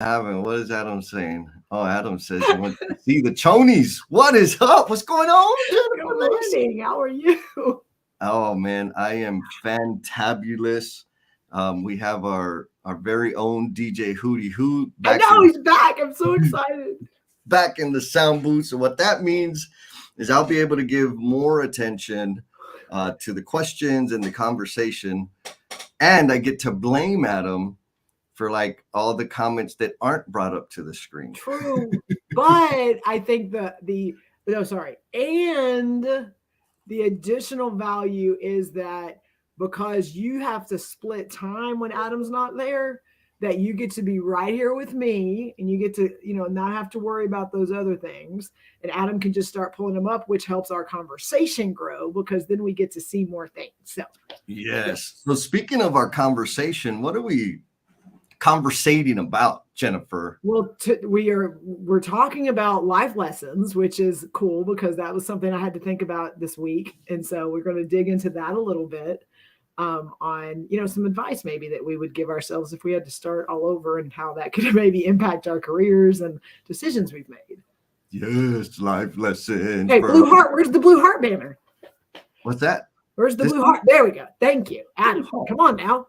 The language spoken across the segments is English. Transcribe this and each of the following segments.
Haven't. What is Adam saying? Oh, Adam says he wants to see the chonies. What is up? What's going on, Good Jennifer Lacey? morning. How are you? Oh man, I am fantabulous. We have our very own DJ Hootie Hoot I back know in he's back. I'm so excited. back in the sound booth. So what that means is I'll be able to give more attention to the questions and the conversation, and I get to blame Adam for like all the comments that aren't brought up to the screen. True, but I think the no, sorry, and the additional value is that because you have to split time when Adam's not there, that you get to be right here with me and you get to, not have to worry about those other things. And Adam can just start pulling them up, which helps our conversation grow because then we get to see more things. So, Yes. So speaking of our conversation, what are we conversating about, Jennifer? well, we're talking about life lessons, which is cool because that was something I had to think about this week, and so we're going to dig into that a little bit on some advice maybe that we would give ourselves if we had to start all over and how that could maybe impact our careers and decisions we've made. Yes, life lessons. Hey, blue heart. Where's the blue heart banner? What's that? Where's the blue heart? There we go. Thank you, Adam. Come on now,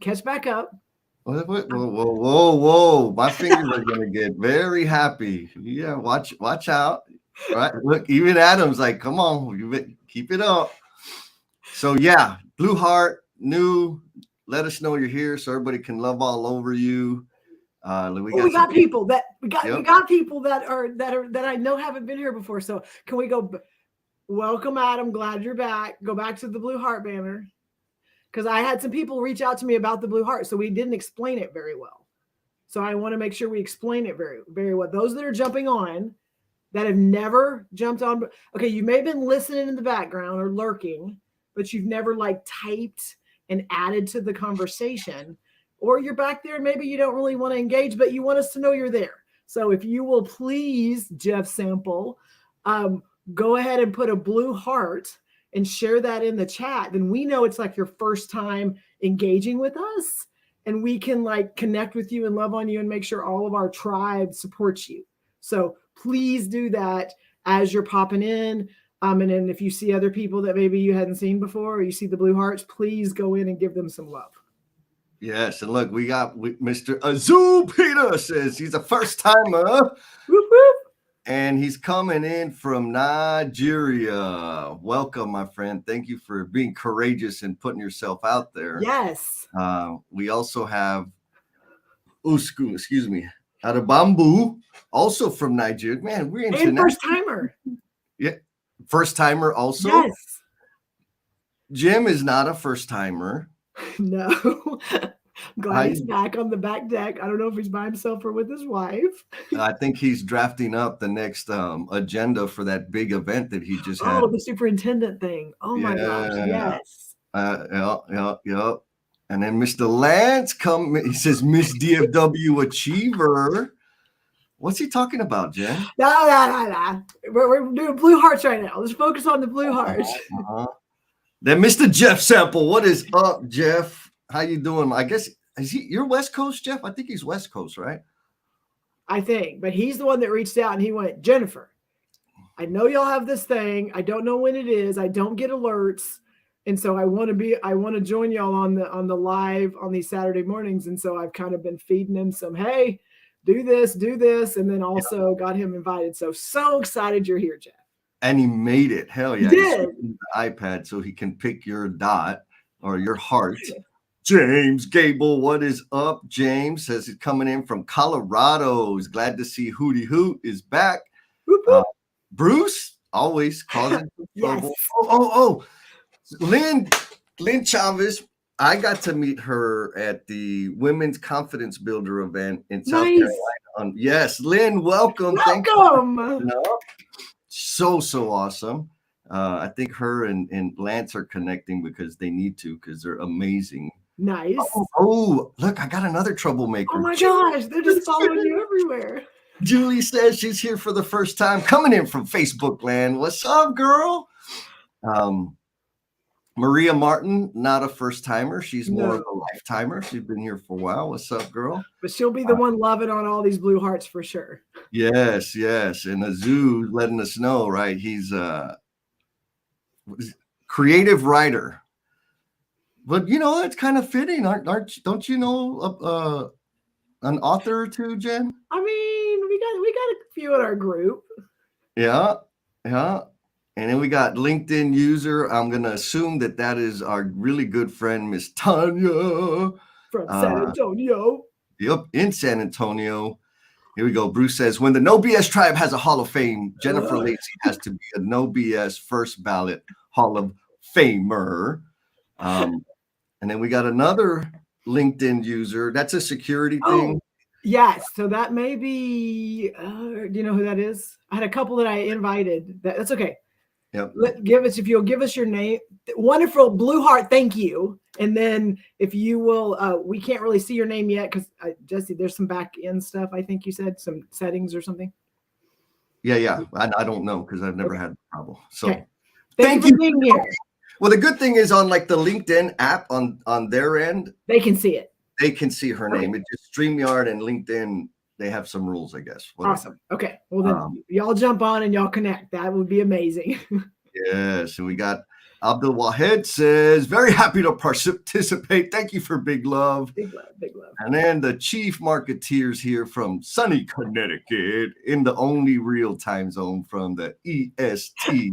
catch back up. Whoa, whoa, whoa. My fingers are going to get very happy. Yeah, watch out. Right? Look, even Adam's like, come on, keep it up. So, yeah, Blue Heart, new. Let us know you're here so everybody can love all over you. We got people that I know haven't been here before. So, can we go? Welcome, Adam. Glad you're back. Go back to the blue heart banner. Because I had some people reach out to me about the blue heart, so we didn't explain it very well. So I want to make sure we explain it very, very well. Those that are jumping on, that have never jumped on, okay, you may have been listening in the background or lurking, but you've never like typed and added to the conversation, or you're back there and maybe you don't really want to engage, but you want us to know you're there. So if you will please, Jeff Sample, go ahead and put a blue heart and share that in the chat, then we know it's like your first time engaging with us and we can like connect with you and love on you and make sure all of our tribe supports you. So please do that as you're popping in. And then if you see other people that maybe you hadn't seen before or you see the blue hearts, please go in and give them some love. Yes, and look, we got Mr. Azul Peter says he's a first timer. Whoop, whoop. And he's coming in from Nigeria. Welcome, my friend. Thank you for being courageous and putting yourself out there. Yes. We also have Usku, Adabambu, also from Nigeria. Man, we're international. And first timer. Yeah, first timer also. Yes. Jim is not a first timer. No. Glad he's back on the back deck. I don't know if he's by himself or with his wife. I think he's drafting up the next agenda for that big event that he just had. Oh, the superintendent thing. Oh my gosh, yes. Yep. And then Mr. Lance he says, Miss DFW Achiever. What's he talking about, Jen? No. We're doing blue hearts right now. Let's focus on the blue hearts. Then Mr. Jeff Sample. What is up, Jeff? How you doing? I guess you're West Coast, Jeff? I think he's West Coast, right? I think, but he's the one that reached out and he went, Jennifer, I know y'all have this thing. I don't know when it is. I don't get alerts. And so I want to join y'all on the live on these Saturday mornings. And so I've kind of been feeding him some, hey, do this. And then also got him invited. So excited you're here, Jeff. And he made it. Hell yeah. He did. The iPad so he can pick your dot or your heart. James Gable, what is up? James says he's coming in from Colorado. He's glad to see Hootie Hoot is back. Bruce, always causing trouble. Oh. Lynn Chavez, I got to meet her at the Women's Confidence Builder event in South Carolina. Yes, Lynn, welcome. Welcome. So awesome. I think her and Lance are connecting because they need to because they're amazing. Nice. Oh, look, I got another troublemaker. Oh my gosh, they're just following you everywhere. Julie says she's here for the first time, coming in from Facebook land. What's up, girl? Maria Martin, not a first timer. She's more of No, a lifetimer. She's been here for a while. What's up, girl? but she'll be the one loving on all these blue hearts for sure. Yes, yes. And Azu letting us know, right? He's a creative writer. But it's kind of fitting, don't you know an author or two, Jen? I mean, we got a few in our group Yeah, yeah. And then we got LinkedIn user. I'm gonna assume that is our really good friend, Miss Tanya. from San Antonio. Yep, in San Antonio. Here we go. Bruce says, when the No BS tribe has a Hall of Fame, Jennifer Lacey has to be a No BS first ballot Hall of Famer. And then we got another LinkedIn user. That's a security thing. Yes. So that may be, do you know who that is? I had a couple that I invited. That's okay. Yep. If you'll give us your name, wonderful blue heart, thank you. And then if you will, we can't really see your name yet because Jesse, there's some back end stuff. I think you said some settings or something. Yeah. I don't know because I've never had a problem. So thank you for being here. Well, the good thing is on like the LinkedIn app on their end, they can see it. They can see her name. It just StreamYard and LinkedIn. They have some rules, I guess. Awesome. Okay. Well, then y'all jump on and y'all connect. That would be amazing. Yes. And we got Abdul Wahed says, very happy to participate. Thank you for big love. Big love, big love. And then the chief marketeers here from sunny Connecticut in the only real time zone from the EST.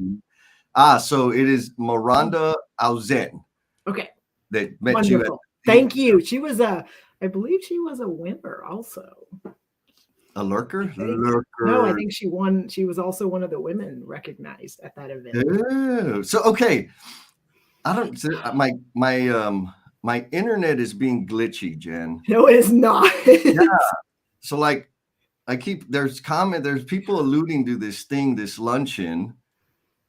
So it is Miranda Auzen. Okay. That met Wonderful. you. Thank you. She was I believe she was a winner also. A lurker? No, I think she won. She was also one of the women recognized at that event. Oh, so okay. I don't. My internet is being glitchy, Jen. No, it is not. Yeah. So like, there's people alluding to this luncheon,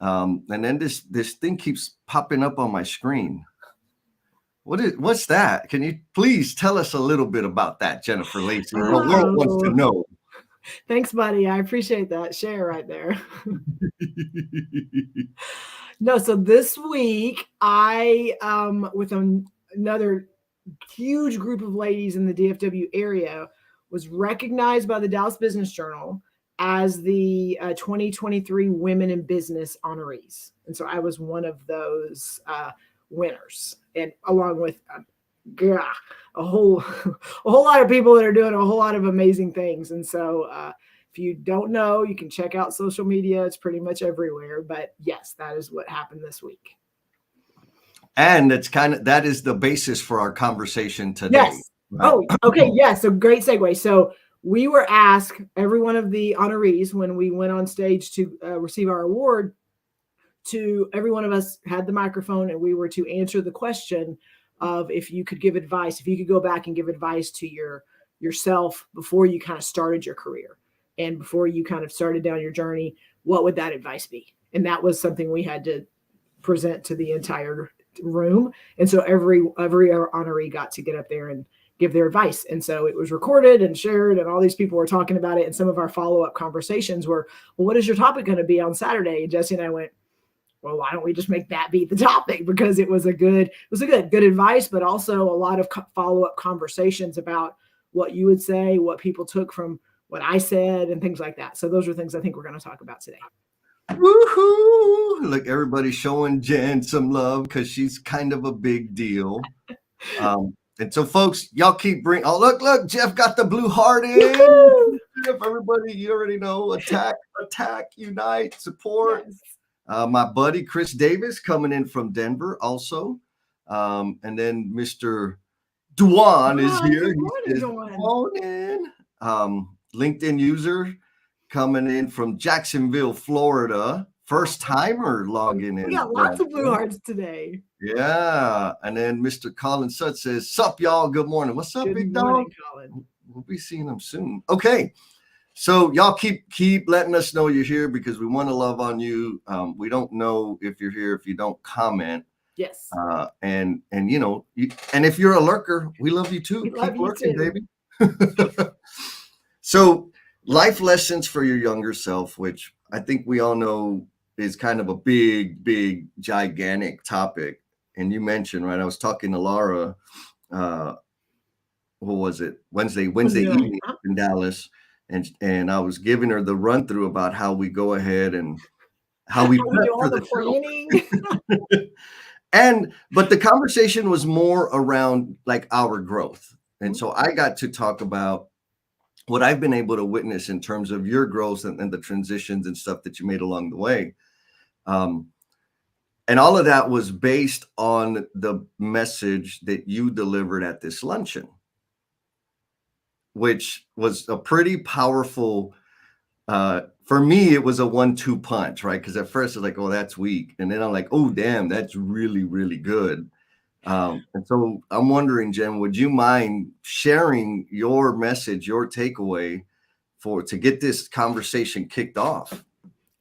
and then this thing keeps popping up on my screen. What's that? Can you please tell us a little bit about that, Jennifer Lacey? The world wants to know. Thanks, buddy. I appreciate that share right there. No, so this week I with another huge group of ladies in the DFW area was recognized by the Dallas Business Journal as the 2023 Women in Business honorees. And so I was one of those winners, and along with a whole lot of people that are doing a whole lot of amazing things. And so if you don't know, you can check out social media. It's pretty much everywhere. But yes, that is what happened this week. And that is the basis for our conversation today. Yes. Right? Oh, okay. Yeah. So great segue. So we were asked, every one of the honorees, when we went on stage to receive our award, every one of us had the microphone and we were to answer the question of if you could give advice, if you could go back and give advice to yourself before you kind of started your career and before you kind of started down your journey, what would that advice be? And that was something we had to present to the entire room. And so every honoree got to get up there and give their advice. And so it was recorded and shared, and all these people were talking about it. And some of our follow-up conversations were, well, what is your topic going to be on Saturday? And Jesse and I went, well, why don't we just make that be the topic? Because it was a good advice, but also a lot of follow-up conversations about what you would say, what people took from what I said, and things like that. So those are things I think we're going to talk about today. Woohoo! Look, everybody showing Jen some love because she's kind of a big deal. And so, folks, y'all keep bringing. Oh, look! Jeff got the blue heart in. Jeff, everybody, you already know. Attack, unite, support. Yes. My buddy Chris Davis coming in from Denver, also, and then Mr. Duan is here. He's on in. LinkedIn user coming in from Jacksonville, Florida. First timer logging in. We got lots of blue hearts today. Yeah. And then Mr. Colin Sutt says, sup, y'all. Good morning. What's up, big dog? Colin. We'll be seeing them soon. Okay. So y'all keep letting us know you're here because we want to love on you. We don't know if you're here if you don't comment. Yes. And you know, and if you're a lurker, we love you too. Keep lurking, baby. So life lessons for your younger self, which I think we all know is kind of a big, gigantic topic. and you mentioned, right, I was talking to Laura, uh, what was it, Wednesday Wednesday night. evening in Dallas, and I was giving her the run through about how we go ahead and how we How we prep do for all the the planning. show. And but the conversation was more around like our growth. And so I got to talk about what I've been able to witness in terms of your growth and the transitions and stuff that you made along the way. Um, and all of that was based on the message that you delivered at this luncheon, which was a pretty powerful. For me, it was a 1-2 punch, right? Because at first it's like, oh, that's weak, and then I'm like, oh, damn, that's really, really good. And so I'm wondering, Jen, would you mind sharing your message, your takeaway for to get this conversation kicked off?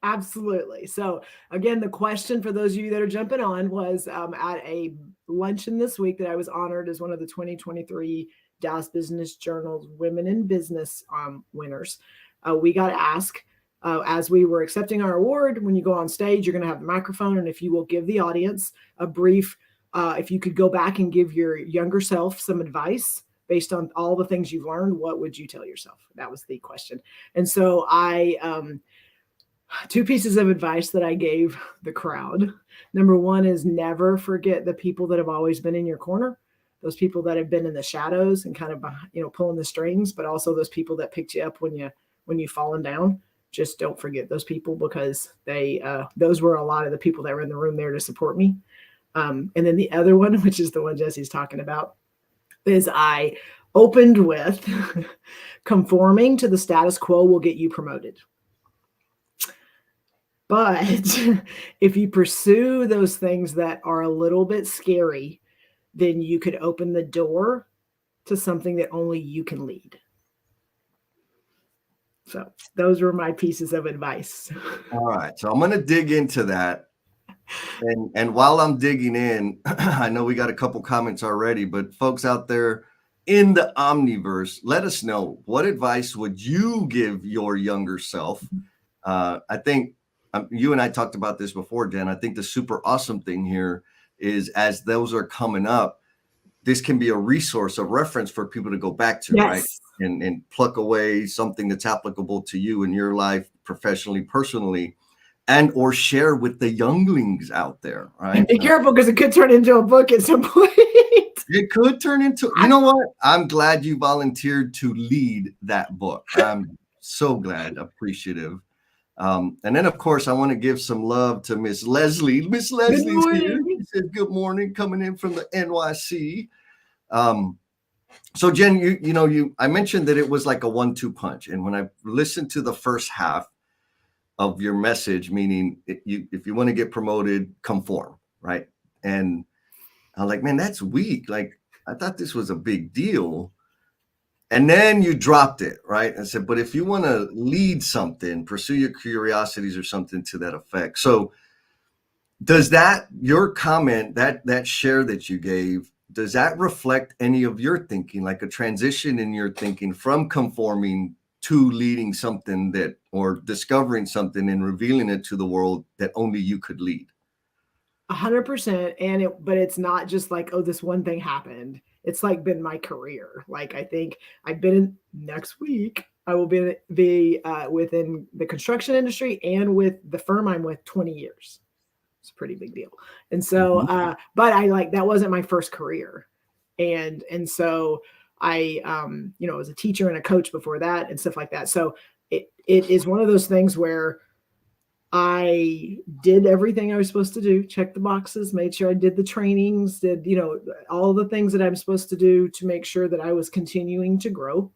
Absolutely. So, again, the question for those of you that are jumping on was at a luncheon this week that I was honored as one of the 2023 Dallas Business Journal's Women in Business winners. We got asked as we were accepting our award, when you go on stage, you're going to have the microphone. And if you will give the audience a brief, if you could go back and give your younger self some advice based on all the things you've learned, what would you tell yourself? That was the question. And so two pieces of advice that I gave the crowd. Number one is never forget the people that have always been in your corner, those people that have been in the shadows and kind of, pulling the strings, but also those people that picked you up when you've fallen down. Just don't forget those people, because those were a lot of the people that were in the room there to support me. And then the other one, which is the one Jesse's talking about, is I opened with conforming to the status quo will get you promoted. But if you pursue those things that are a little bit scary, then you could open the door to something that only you can lead. So those were my pieces of advice. All right, so I'm going to dig into that. And while I'm digging in, I know we got a couple comments already, but folks out there in the Omniverse, let us know, what advice would you give your younger self? I think you and I talked about this before, Jen. I think the super awesome thing here is, as those are coming up, this can be a resource, a reference for people to go back to, Yes. right? And pluck away something that's applicable to you in your life, professionally, personally, and or share with the younglings out there, right? Be careful, because it could turn into a book at some point. It could turn into, you know what? I'm glad you volunteered to lead that book. I'm so glad, appreciative. And then, of course, I want to give some love to Miss Leslie. Miss Leslie's here. She said, good morning, coming in from the NYC. So Jen, I mentioned that it was like a 1-2 punch. And when I listened to the first half of your message, meaning if you want to get promoted, conform, right? And I'm like, man, that's weak. Like, I thought this was a big deal. And then you dropped it, right? And said, but if you want to lead something, pursue your curiosities or something to that effect. So does your comment, that share that you gave, does that reflect any of your thinking, like a transition in your thinking from conforming to leading something or discovering something and revealing it to the world that only you could lead? 100%. But it's not just like, oh, this one thing happened. It's like been my career. Like, I think I've been next week, I will be within the construction industry and with the firm I'm with 20 years. It's a pretty big deal. And so, but that wasn't my first career. And so I, was a teacher and a coach before that and stuff like that. So it is one of those things where I did everything I was supposed to do, checked the boxes, made sure I did the trainings, did, all the things that I'm supposed to do to make sure that I was continuing to grow.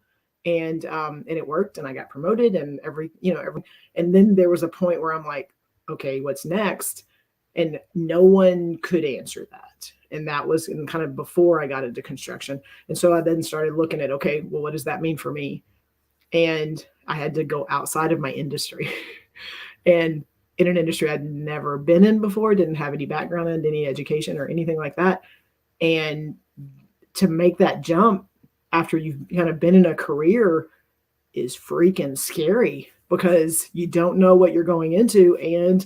And it worked, and I got promoted and and then there was a point where I'm like, okay, what's next? And no one could answer that. And that was kind of before I got into construction. And so I then started looking at, okay, well, what does that mean for me? And I had to go outside of my industry and in an industry I'd never been in before, didn't have any background in, any education or anything like that. And to make that jump after you've kind of been in a career is freaking scary, because you don't know what you're going into. And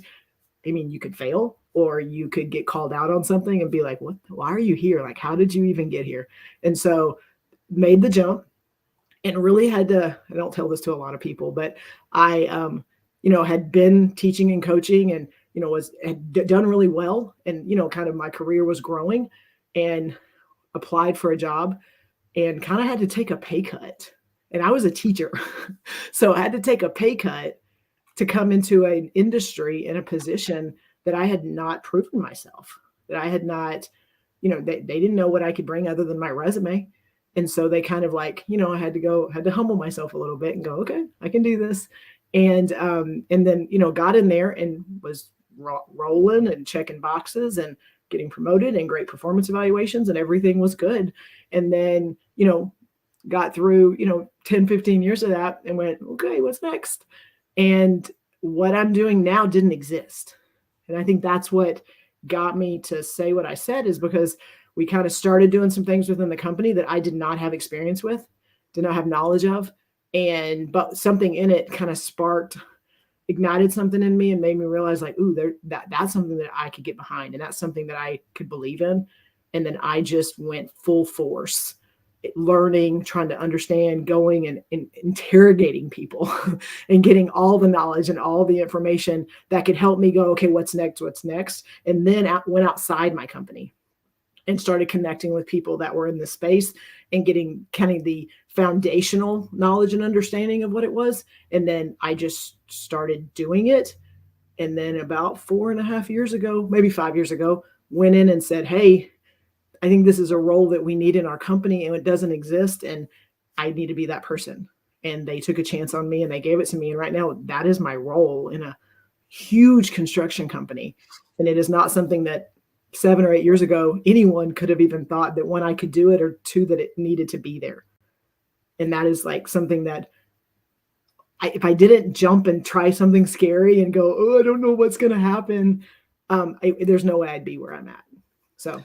I mean, you could fail, or you could get called out on something and be like, what, why are you here? Like, how did you even get here? And so made the jump and really had to, I don't tell this to a lot of people, but I, had been teaching and coaching and, had done really well. And, kind of my career was growing and applied for a job and kind of had to take a pay cut. And I was a teacher. So I had to take a pay cut to come into an industry in a position that I had not proven myself, that I had not, they didn't know what I could bring other than my resume. And so they kind of like, I had to humble myself a little bit and go, okay, I can do this. And then, got in there and was rolling and checking boxes and getting promoted and great performance evaluations and everything was good. And then, got through, 10, 15 years of that and went, okay, what's next? And what I'm doing now didn't exist. And I think that's what got me to say what I said, is because we kind of started doing some things within the company that I did not have experience with, did not have knowledge of. But something in it kind of ignited something in me and made me realize like, ooh, that's something that I could get behind. And that's something that I could believe in. And then I just went full force, learning, trying to understand, going and interrogating people and getting all the knowledge and all the information that could help me go, okay, what's next? And then went outside my company and started connecting with people that were in the space and getting kind of the foundational knowledge and understanding of what it was. And then I just started doing it. And then about 4.5 years ago, maybe 5 years ago, went in and said, hey, I think this is a role that we need in our company and it doesn't exist. And I need to be that person. And they took a chance on me and they gave it to me. And right now that is my role in a huge construction company. And it is not something that 7 or 8 years ago, anyone could have even thought that one, I could do it, or two, that it needed to be there. And that is like something that if I didn't jump and try something scary and go, oh, I don't know what's going to happen, there's no way I'd be where I'm at. So.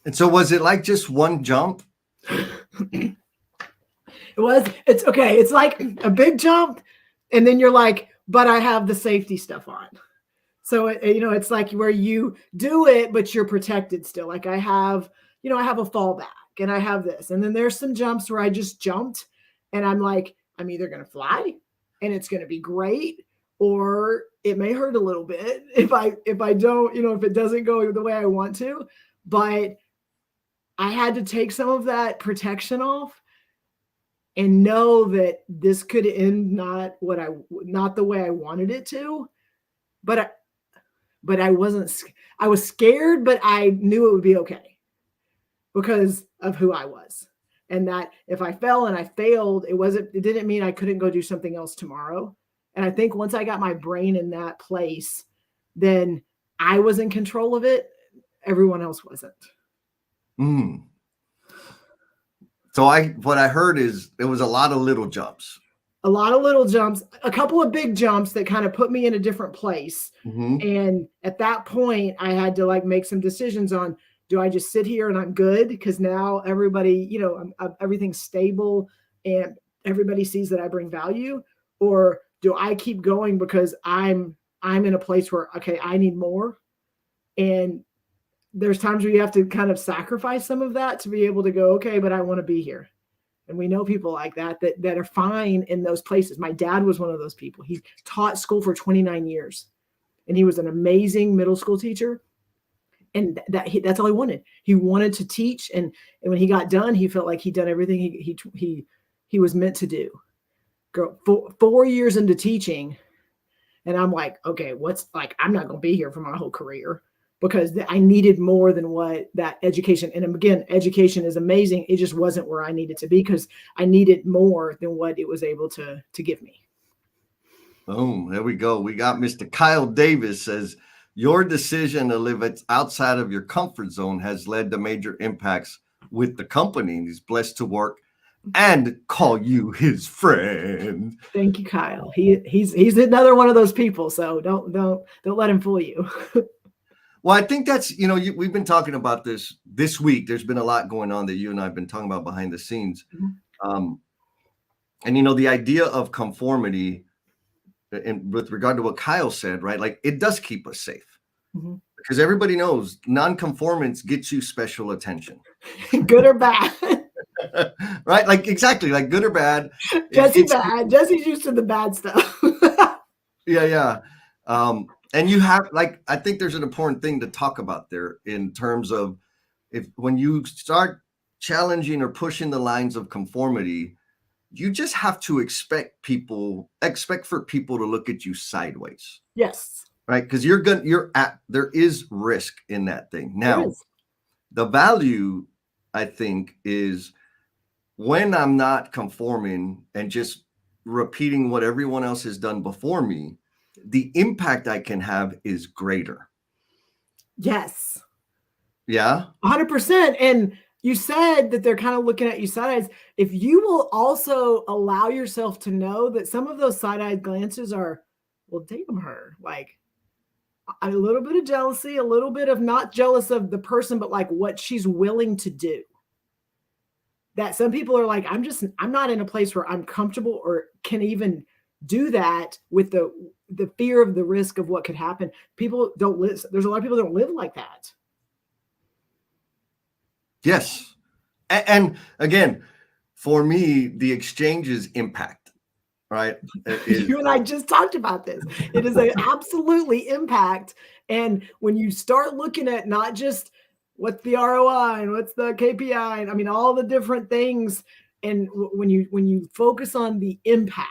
And so was it like just one jump? It's okay. It's like a big jump. And then you're like, but I have the safety stuff on. So, it's like where you do it, but you're protected still. Like I have a fallback and I have this. And then there's some jumps where I just jumped and I'm like, I'm either going to fly and it's going to be great, or it may hurt a little bit if I don't, if it doesn't go the way I want to. But I had to take some of that protection off and know that this could end not the way I wanted it to. But I was scared, but I knew it would be okay because of who I was. And that if I fell and I failed, it didn't mean I couldn't go do something else tomorrow. And I think once I got my brain in that place, then I was in control of it. Everyone else wasn't. Mm. So what I heard is there was a lot of little jumps. A lot of little jumps, a couple of big jumps that kind of put me in a different place. Mm-hmm. And at that point, I had to like make some decisions on, do I just sit here and I'm good? Because now everybody, everything's stable and everybody sees that I bring value. Or do I keep going because I'm in a place where, okay, I need more. And there's times where you have to kind of sacrifice some of that to be able to go, okay, but I want to be here. And we know people like that are fine in those places. My dad was one of those people. He taught school for 29 years and he was an amazing middle school teacher. And that's all he wanted. He wanted to teach. And when he got done, he felt like he'd done everything he was meant to do. Girl, 4 years into teaching. And I'm like, okay, I'm not going to be here for my whole career, because I needed more than what that education. And again, education is amazing. It just wasn't where I needed to be because I needed more than what it was able to give me. Boom. There we go. We got Mr. Kyle Davis says, your decision to live outside of your comfort zone has led to major impacts with the company. And he's blessed to work and call you his friend. Thank you, Kyle. He's another one of those people. So don't let him fool you. Well, I think that's, we've been talking about this week. There's been a lot going on that you and I have been talking about behind the scenes. Mm-hmm. And, the idea of conformity, and with regard to what Kyle said, right? Like it does keep us safe. Mm-hmm. because everybody knows nonconformance gets you special attention. Good or bad. Right? Like exactly, like good or bad. Jesse It's bad. Jesse's used to the bad stuff. yeah, yeah. And you have like I think there's an important thing to talk about there in terms of if when you start challenging or pushing the lines of conformity, you just have to expect for people to look at you sideways, Yes, right? Because there is risk in that thing. there Now, is. the value I think is when I'm not conforming and just repeating what everyone else has done before me, the impact I can have is greater. Yes, Yeah. 100%. And you said that they're kind of looking at you side eyes. If you will also allow yourself to know that some of those side eyed glances are, well, damn her. Like a little bit of jealousy, a little bit of not jealous of the person, but like what she's willing to do. That some people are like, I'm not in a place where I'm comfortable or can even do that with the fear of the risk of what could happen. People don't live. There's a lot of people that don't live like that. Yes. And again, for me, the exchange's impact, right, is You and I just talked about this. It is an absolutely impact. And when you start looking at not just what's the ROI and what's the KPI, and I mean all the different things, and when you focus on the impact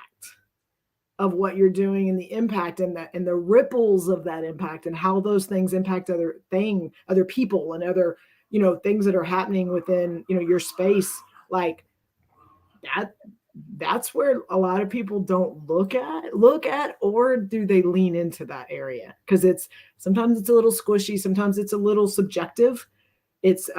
of what you're doing and the impact and the ripples of that impact and how those things impact other people and other things that are happening within your space, like that that's where a lot of people don't look at or do they lean into that area because sometimes it's a little squishy, sometimes it's a little subjective. It's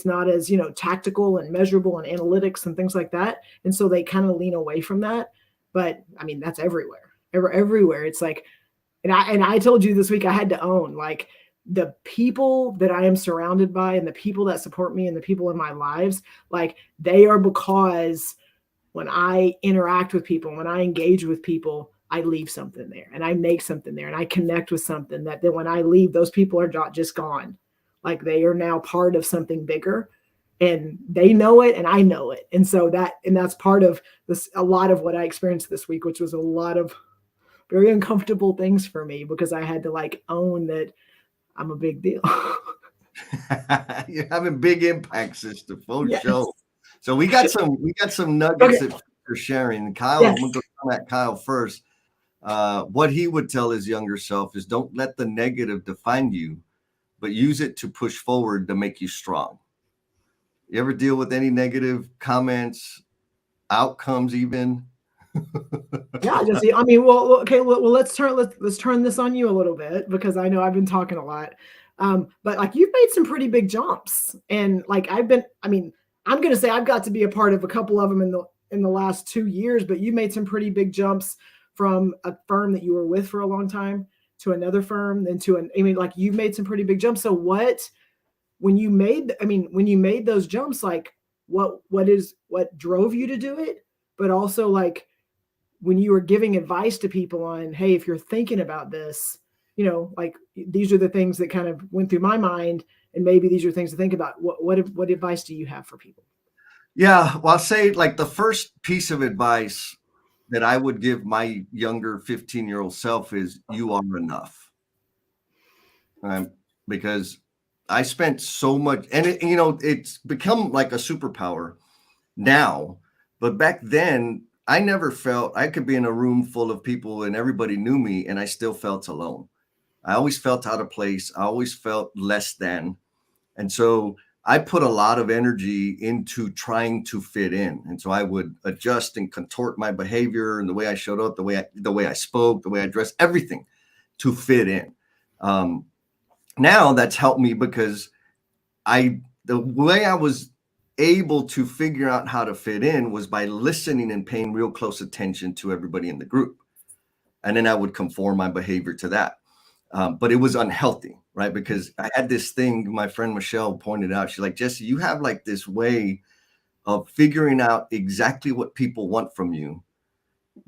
not as tactical and measurable and analytics and things like that, and so they kind of lean away from that. But I mean that's everywhere. It's like, and I told you this week I had to own, like, the people that I am surrounded by and the people that support me and the people in my lives, like, they are because when I interact with people, when I engage with people, I leave something there and I make something there and I connect with something that then when I leave, those people are not just gone. Like, they are now part of something bigger and they know it and I know it. And so that's part of this, a lot of what I experienced this week, which was a lot of very uncomfortable things for me because I had to like own that I'm a big deal. you're having big impacts, sister, for Yes. sure. So we got some nuggets Okay. that you're sharing. Kyle, Yes. I'm gonna go come at Kyle first. What he would tell his younger self is don't let the negative define you, but use it to push forward to make you strong. You ever deal with any negative comments, outcomes, even? Yeah, Jesse. I mean, well, okay. Well, let's turn this on you a little bit because I know I've been talking a lot. But like you've made some pretty big jumps, and like I've been. I mean, I'm gonna say I've got to be a part of a couple of them in the last 2 years. But you made some pretty big jumps from a firm that you were with for a long time to another firm, then to an. I mean, like you've made some pretty big jumps. So what? When you made those jumps, like what drove you to do it? But also like when you were giving advice to people on, hey, if you're thinking about this, like these are the things that kind of went through my mind, and maybe these are things to think about. What advice do you have for people? Yeah, well, I'll say like the first piece of advice that I would give my younger 15-year-old self is you are enough. Um, because I spent so much, and it's become like a superpower now, but back then I never felt I could be in a room full of people and everybody knew me and I still felt alone. I always felt out of place. I always felt less than. And so I put a lot of energy into trying to fit in. And so I would adjust and contort my behavior and the way I showed up, the way I spoke, the way I dressed, everything to fit in. Um, Now that's helped me because the way I was able to figure out how to fit in was by listening and paying real close attention to everybody in the group. And then I would conform my behavior to that. But it was unhealthy, right? Because I had this thing, my friend Michelle pointed out. She's like, Jesse, you have like this way of figuring out exactly what people want from you,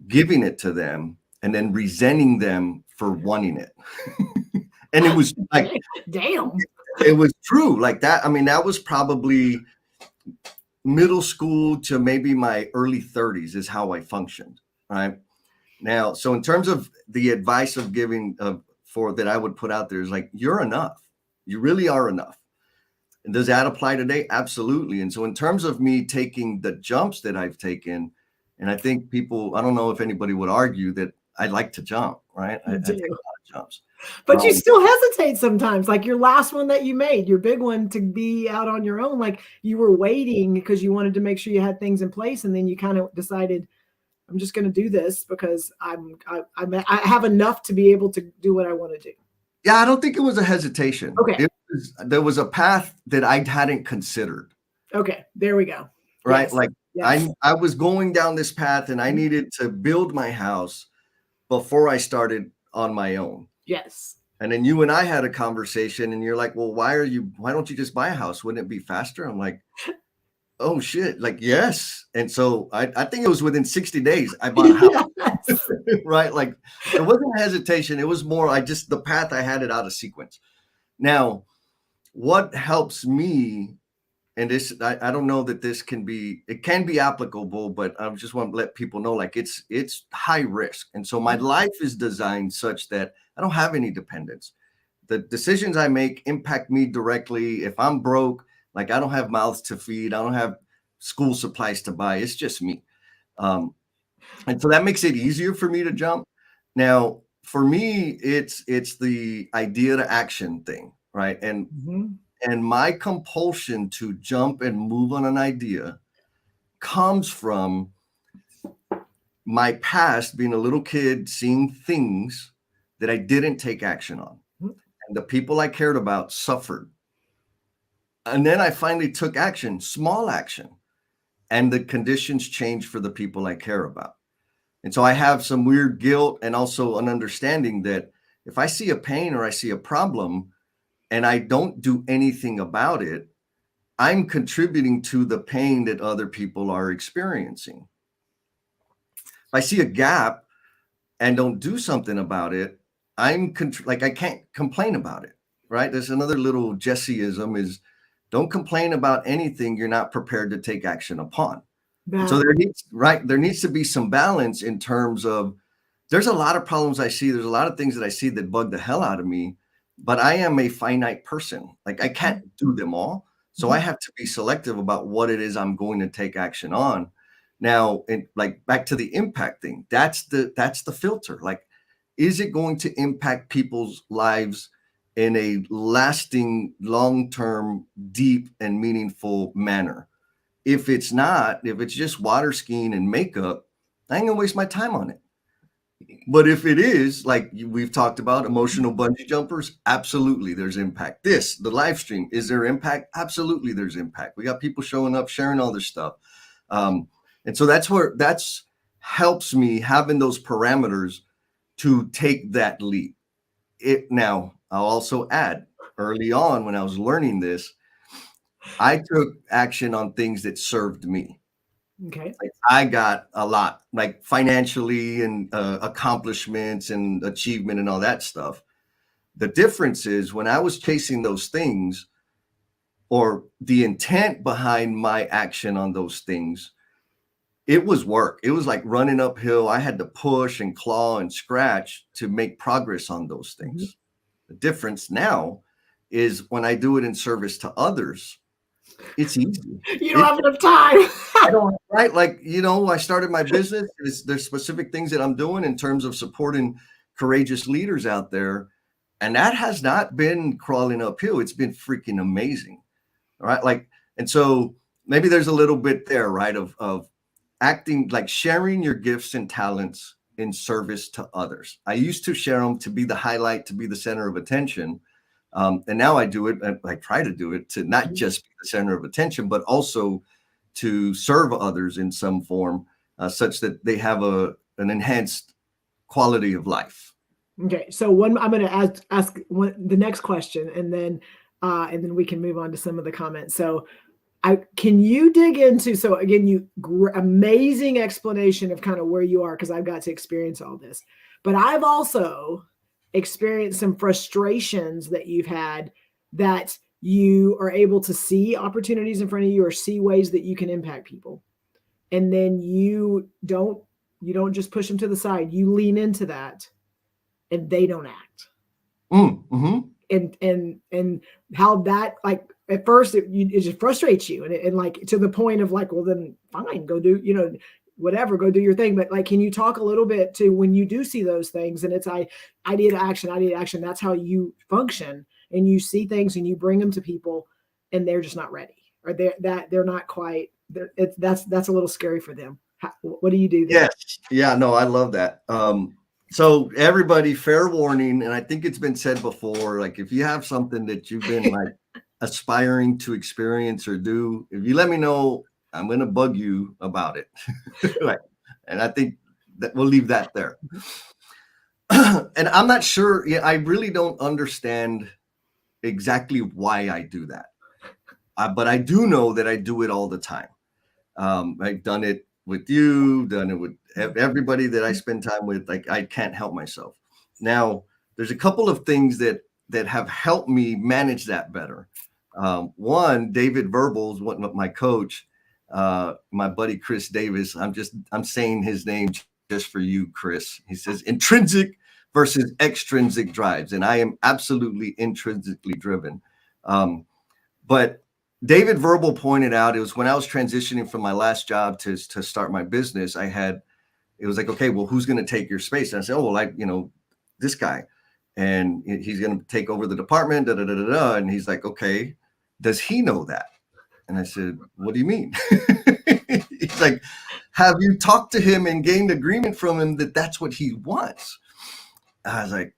giving it to them, and then resenting them for wanting it. And it was like, Damn. it was true like that. I mean, that was probably middle school to maybe my early 30s is how I functioned, right? Now, so in terms of the advice of giving for that I would put out there is like, you're enough. You really are enough. And does that apply today? Absolutely. And so in terms of me taking the jumps that I've taken, and I think people, I don't know if anybody would argue that I like to jump, right? I You take do. a lot of jumps. But you Um, still hesitate sometimes. Like your last one that you made, your big one to be out on your own, like you were waiting because you wanted to make sure you had things in place, and then you kind of decided, I'm just going to do this because I have enough to be able to do what I want to do. yeah, I don't think it was a hesitation. Okay. There was a path that I hadn't considered, Okay. There we go. right? Yes. Like Yes. I was going down this path and I needed to build my house before I started on my own. Yes. And then you and I had a conversation and you're like, well, why don't you just buy a house? Wouldn't it be faster? I'm like, oh shit, like, yes. And so I think it was within 60 days I bought a house, Yes. right? Like, it wasn't hesitation. It was more, the path I had it out of sequence. Now, what helps me, and this, I don't know that it can be applicable, but I just want to let people know, like, it's high risk. And so my life is designed such that I don't have any dependence. The decisions I make impact me directly. If I'm broke, like, I don't have mouths to feed, I don't have school supplies to buy. It's just me. And so that makes it easier for me to jump. Now, for me, it's the idea to action thing, right? And my compulsion to jump and move on an idea comes from my past being a little kid, seeing things that I didn't take action on. And the people I cared about suffered. And then I finally took action, small action, and the conditions changed for the people I care about. And so I have some weird guilt and also an understanding that if I see a pain or I see a problem and I don't do anything about it, I'm contributing to the pain that other people are experiencing. If I see a gap and don't do something about it, like, I can't complain about it, right? There's another little Jesseism is, don't complain about anything you're not prepared to take action upon. And so there needs to be some balance in terms of, there's a lot of problems I see. There's a lot of things that I see that bug the hell out of me, but I am a finite person. Like, I can't do them all. So I have to be selective about what it is I'm going to take action on. Now, and like, back to the impact thing, that's the filter. Like, is it going to impact people's lives in a lasting, long-term, deep, and meaningful manner? If it's not, if it's just water skiing and makeup, I ain't gonna waste my time on it. But if it is, like we've talked about, emotional bungee jumpers, absolutely there's impact. The live stream, is there impact? Absolutely there's impact. We got people showing up, sharing all this stuff. And so that's helps me having those parameters to take that leap. Now, I'll also add, early on when I was learning this, I took action on things that served me. Okay. Like, I got a lot, like, financially and accomplishments and achievement and all that stuff. The difference is, when I was chasing those things, or the intent behind my action on those things, it was work. It was like running uphill. I had to push and claw and scratch to make progress on those things. The difference now is, when I do it in service to others, it's easy. You don't have enough time. I don't, right? Like, I started my business. There's specific things that I'm doing in terms of supporting courageous leaders out there. And that has not been crawling uphill. It's been freaking amazing. All right. Like, and so maybe there's a little bit there, right? Of acting, like, sharing your gifts and talents in service to others. I used to share them to be the highlight, to be the center of attention. And now I do it, I try to do it to not just be the center of attention, but also to serve others in some form, such that they have an enhanced quality of life. Okay, so I'm going to ask the next question, and then we can move on to some of the comments. So, can you dig into? So again, amazing explanation of kind of where you are, because I've got to experience all this, but I've also experienced some frustrations that you've had, that you are able to see opportunities in front of you or see ways that you can impact people. And then you don't just push them to the side. You lean into that and they don't act. Mm-hmm. And how that, like, at first it just frustrates you, and like to the point of like, well then fine, go do, whatever, go do your thing. But like, can you talk a little bit to when you do see those things and it's idea to action, that's how you function, and you see things and you bring them to people and they're just not ready, or they're not quite there. That's a little scary for them. What do you do there? Yes. Yeah, no, I love that. So everybody, fair warning, and I think it's been said before, like if you have something that you've been like aspiring to experience or do, if you let me know, I'm going to bug you about it. Right. And I think that we'll leave that there. And I'm not sure, yeah, I really don't understand exactly why I do that. But I do know that I do it all the time. I've done it with you, done it with everybody that I spend time with. Like I can't help myself. Now, there's a couple of things that have helped me manage that better. One, David Verbals, my coach, my buddy Chris Davis. I'm saying his name just for you, Chris. He says intrinsic versus extrinsic drives, and I am absolutely intrinsically driven. But David Verbal pointed out, it was when I was transitioning from my last job to start my business. It was like, okay, well, who's going to take your space? And I said, oh, well, this guy, and he's going to take over the department. Da, da, da, da, da. And he's like, okay, does he know that? And I said, what do you mean? He's like, have you talked to him and gained agreement from him that that's what he wants? I was like,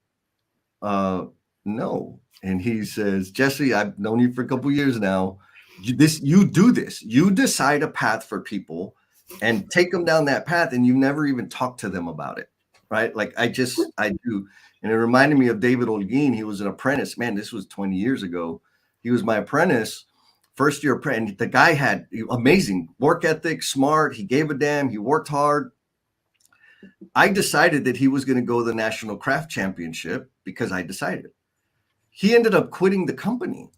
no. And he says, Jesse, I've known you for a couple years now. You do this. You decide a path for people and take them down that path, and you never even talk to them about it, right? Like I do. And it reminded me of David Olguin. He was an apprentice. Man, this was 20 years ago. He was my apprentice, first year apprentice. The guy had amazing work ethic, smart. He gave a damn. He worked hard. I decided that he was going to go to the National Craft Championship because I decided. He ended up quitting the company.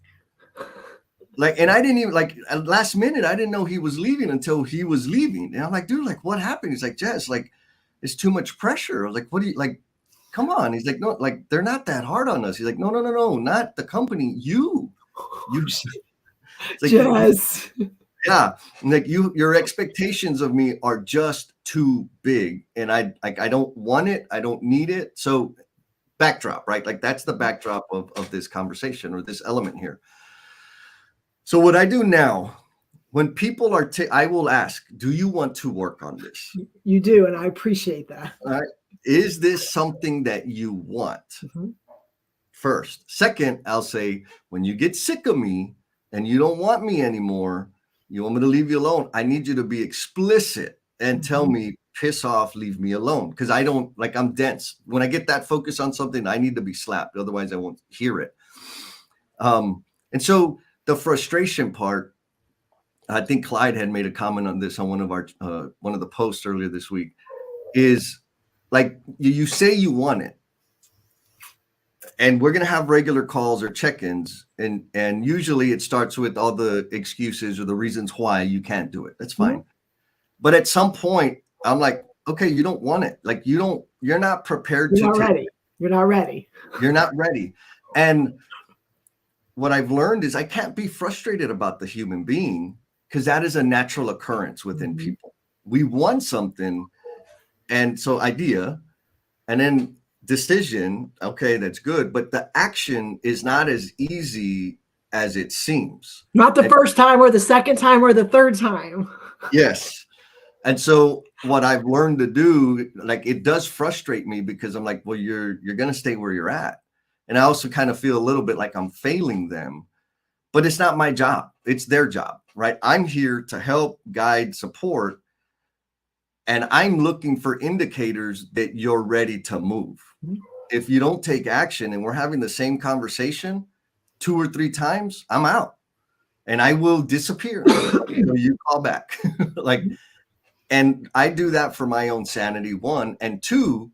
Like, and I didn't even like at last minute, I didn't know he was leaving until he was leaving. And I'm like, dude, like what happened? He's like, Jess, like it's too much pressure. I was like, what do you like? Come on. He's like, no, like they're not that hard on us. He's like, no, not the company. You it's like, Jess. yeah. Like your expectations of me are just too big. And I don't want it. I don't need it. So backdrop, right? Like that's the backdrop of this conversation or this element here. So what I do now, when people are, I will ask, do you want to work on this? You do, and I appreciate that. All right. Is this something that you want? Mm-hmm. First. Second, I'll say, when you get sick of me and you don't want me anymore, you want me to leave you alone, I need you to be explicit and tell me, piss off, leave me alone. Because I don't, like, I'm dense. When I get that focus on something, I need to be slapped. Otherwise, I won't hear it. And so the frustration part, I think Clyde had made a comment on this on one of the posts earlier this week, is like you say you want it, and we're going to have regular calls or check-ins, and usually it starts with all the excuses or the reasons why you can't do it. That's fine. But at some point, I'm like, okay, you don't want it. Like you're not prepared You're to not ready. You're not ready. You're not ready. And what I've learned is I can't be frustrated about the human being, because that is a natural occurrence within people. We want something. And so idea, and then decision, okay, that's good. But the action is not as easy as it seems. Not the first time or the second time or the third time. Yes. And so what I've learned to do, like it does frustrate me, because I'm like, well, you're going to stay where you're at. And I also kind of feel a little bit like I'm failing them, but it's not my job. It's their job, right? I'm here to help, guide, support. And I'm looking for indicators that you're ready to move. If you don't take action and we're having the same conversation 2 or 3 times, I'm out and I will disappear. You call back. Like, and I do that for my own sanity, 1. And 2,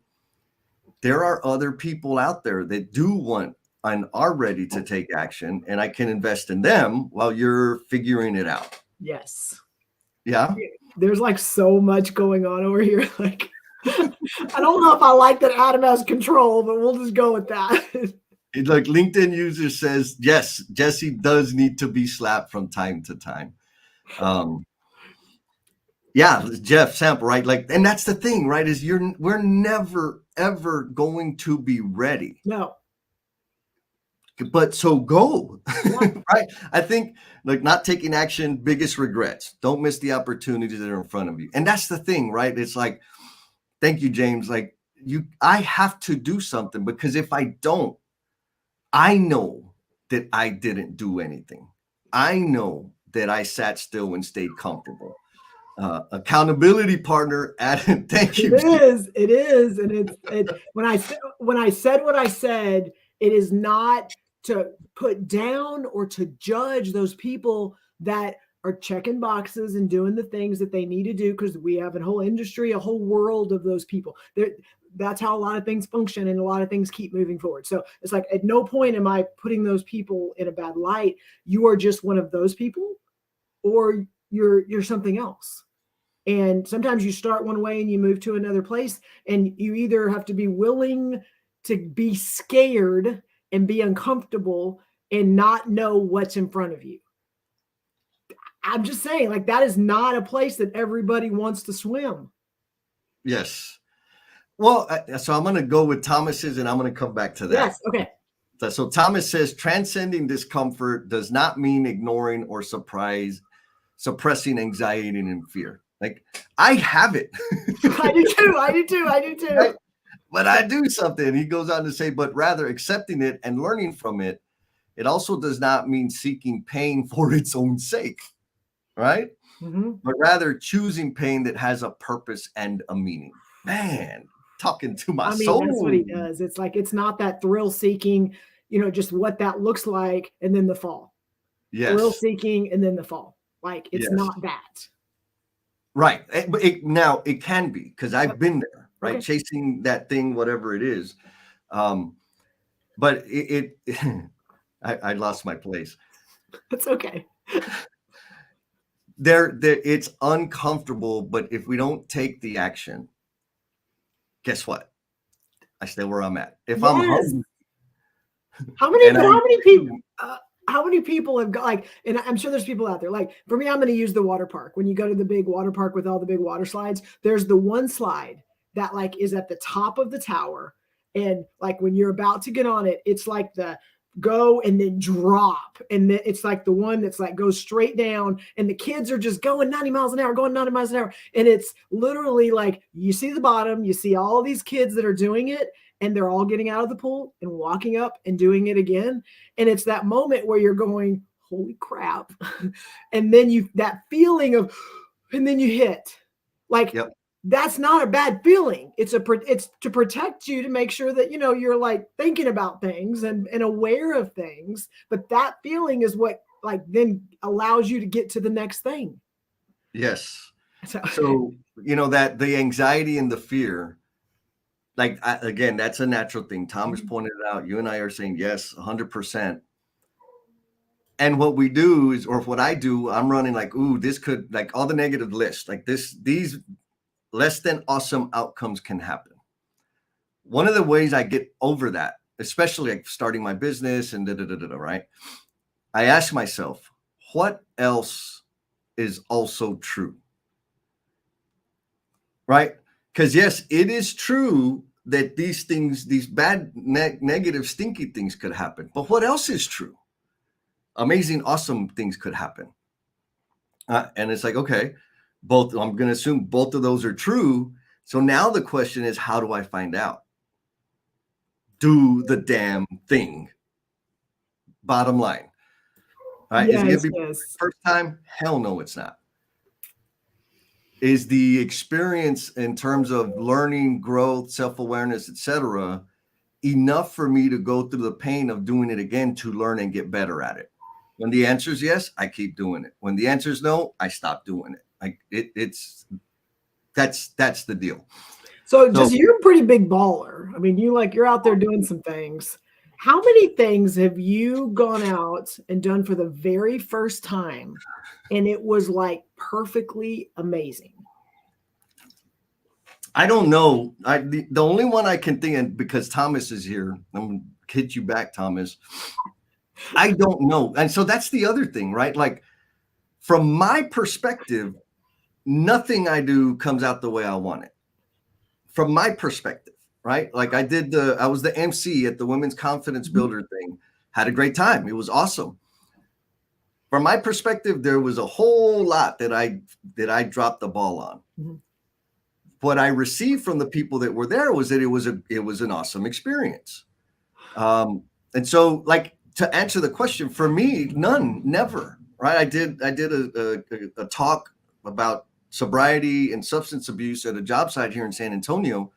there are other people out there that do want and are ready to take action, and I can invest in them while you're figuring it out. Yes. Yeah. There's like so much going on over here. Like, I don't know if I like that Adam has control, but we'll just go with that. Like LinkedIn user says, yes, Jesse does need to be slapped from time to time. Um, yeah, Jeff Sample, right? Like, and that's the thing, right? Is we're never ever going to be ready. No. But so go, Yeah. right? I think like not taking action, biggest regrets. Don't miss the opportunities that are in front of you. And that's the thing, right? It's like, thank you, James. Like I have to do something because if I don't, I know that I didn't do anything. I know that I sat still and stayed comfortable. Accountability partner, Adam. Thank you. It is, and when I said what I said, it is not to put down or to judge those people that are checking boxes and doing the things that they need to do, because we have a whole industry, a whole world of those people. That's how a lot of things function, and a lot of things keep moving forward. So it's like at no point am I putting those people in a bad light. You are just one of those people, or you're something else. And sometimes you start one way and you move to another place, and you either have to be willing to be scared and be uncomfortable and not know what's in front of you. I'm just saying, like, that is not a place that everybody wants to swim. Yes. Well, so I'm going to go with Thomas's, and I'm going to come back to that. Yes. Okay. So Thomas says transcending discomfort does not mean ignoring or suppressing anxiety and fear. Like I have it. I do too. I do too. I do too. Right? But I do something. He goes on to say, but rather accepting it and learning from it. It also does not mean seeking pain for its own sake, right? Mm-hmm. But rather choosing pain that has a purpose and a meaning. Man, talking to my soul. That's what he does. It's like, it's not that thrill seeking, just what that looks like, and then the fall. Yes. Thrill seeking and then the fall. Like, it's not that. Right. But now it can be, because I've been there, right? Okay. Chasing that thing, whatever it is. But I lost my place. That's okay. It's uncomfortable, but if we don't take the action, guess what? I stay where I'm at. If I'm hungry, how many people have got, like, and I'm sure there's people out there, like, for me, I'm going to use the water park. When you go to the big water park with all the big water slides, there's the one slide that like is at the top of the tower. And like, when you're about to get on it, it's like the go and then drop. And then it's like the one that's like goes straight down, and the kids are just going 90 miles an hour, going 90 miles an hour. And it's literally like, you see the bottom, you see all these kids that are doing it, and they're all getting out of the pool and walking up and doing it again. And it's that moment where you're going, holy crap. And then that feeling of, and then you hit. Like, that's not a bad feeling. It's to protect you, to make sure that, you're like thinking about things and aware of things. But that feeling is what like then allows you to get to the next thing. Yes. So, that the anxiety and the fear, like, again, that's a natural thing. Thomas pointed it out. You and I are saying, yes, 100%. And what we do is, or what I do, I'm running like, ooh, this could, like, all the negative lists, like these less than awesome outcomes can happen. One of the ways I get over that, especially like starting my business and right? I ask myself, what else is also true? Right? Because yes, it is true that these things, these bad, negative, stinky things could happen. But what else is true? Amazing, awesome things could happen. And it's like, okay, I'm going to assume both of those are true. So now the question is, how do I find out? Do the damn thing. Bottom line. Right? Is it going to be the first time? Hell no, it's not. Is the experience in terms of learning, growth, self-awareness, etc., enough for me to go through the pain of doing it again to learn and get better at it? When the answer is yes, I keep doing it. When the answer is no, I stop doing it. Like that's the deal. So just, you're a pretty big baller. I mean, you're out there doing some things. How many things have you gone out and done for the very first time and it was like perfectly amazing? I don't know. The only one I can think of, because Thomas is here, I'm gonna hit you back, Thomas. I don't know. And so that's the other thing, right? Like from my perspective, nothing I do comes out the way I want it. From my perspective, right? Like I was the MC at the Women's Confidence Builder thing. Had a great time. It was awesome. From my perspective, there was a whole lot that I dropped the ball on. Mhm. What I received from the people that were there was that it was an awesome experience. And so, like, to answer the question, for me, none, never. Right? I did a talk about sobriety and substance abuse at a job site here in San Antonio.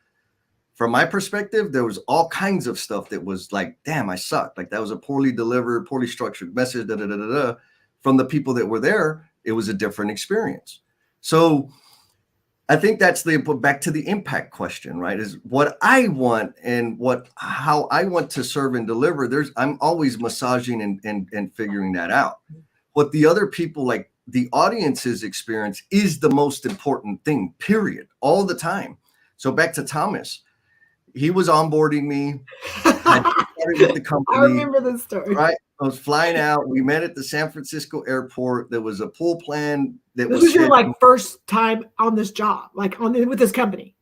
From my perspective, there was all kinds of stuff that was like, damn, I sucked. Like that was a poorly delivered, poorly structured message. Da, da, da, da, da. From the people that were there, it was a different experience. So I think that's back to the impact question, right? Is what I want and how I want to serve and deliver. I'm always massaging and figuring that out. What the other people, like the audience's experience, is the most important thing, period, all the time. So back to Thomas, he was onboarding me. I started with the I company, remember this story. right? I was flying out. We met at the San Francisco airport. There was a pool plan that This was was your like scheduled. first time on this job, like with this company.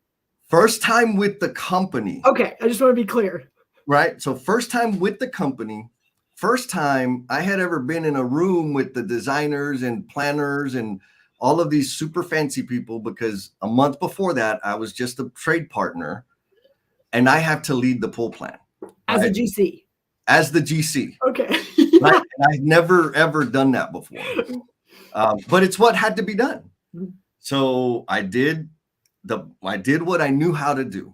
First time with the company, Okay, I just want to be clear. right? So first time with the company, first time I had ever been in a room with the designers and planners and all of these super fancy people, because a month before that, I was just a trade partner and I have to lead the pool plan, As a right? GC. As the GC, Okay. right? And I've never, ever done that before. But it's what had to be done. So I did what I knew how to do.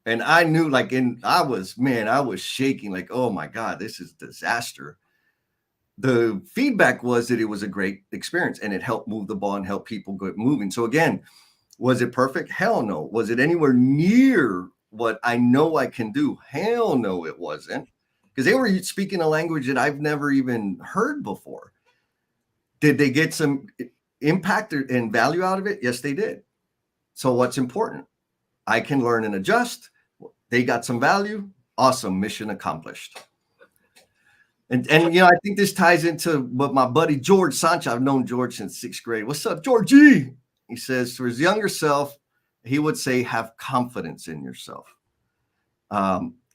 And I knew I was shaking like, oh my God, this is disaster. The feedback was that it was a great experience and it helped move the ball and help people get moving. So again, was it perfect? Hell no. Was it anywhere near what I know I can do? Hell no, it wasn't. Because they were speaking a language that I've never even heard before. Did they get some impact and value out of it? Yes, they did. So what's important? I can learn and adjust. They got some value. Awesome. Mission accomplished. And I think this ties into what my buddy George Sancho, I've known George since 6th grade. What's up, Georgie? He says to his younger self, he would say, have confidence in yourself.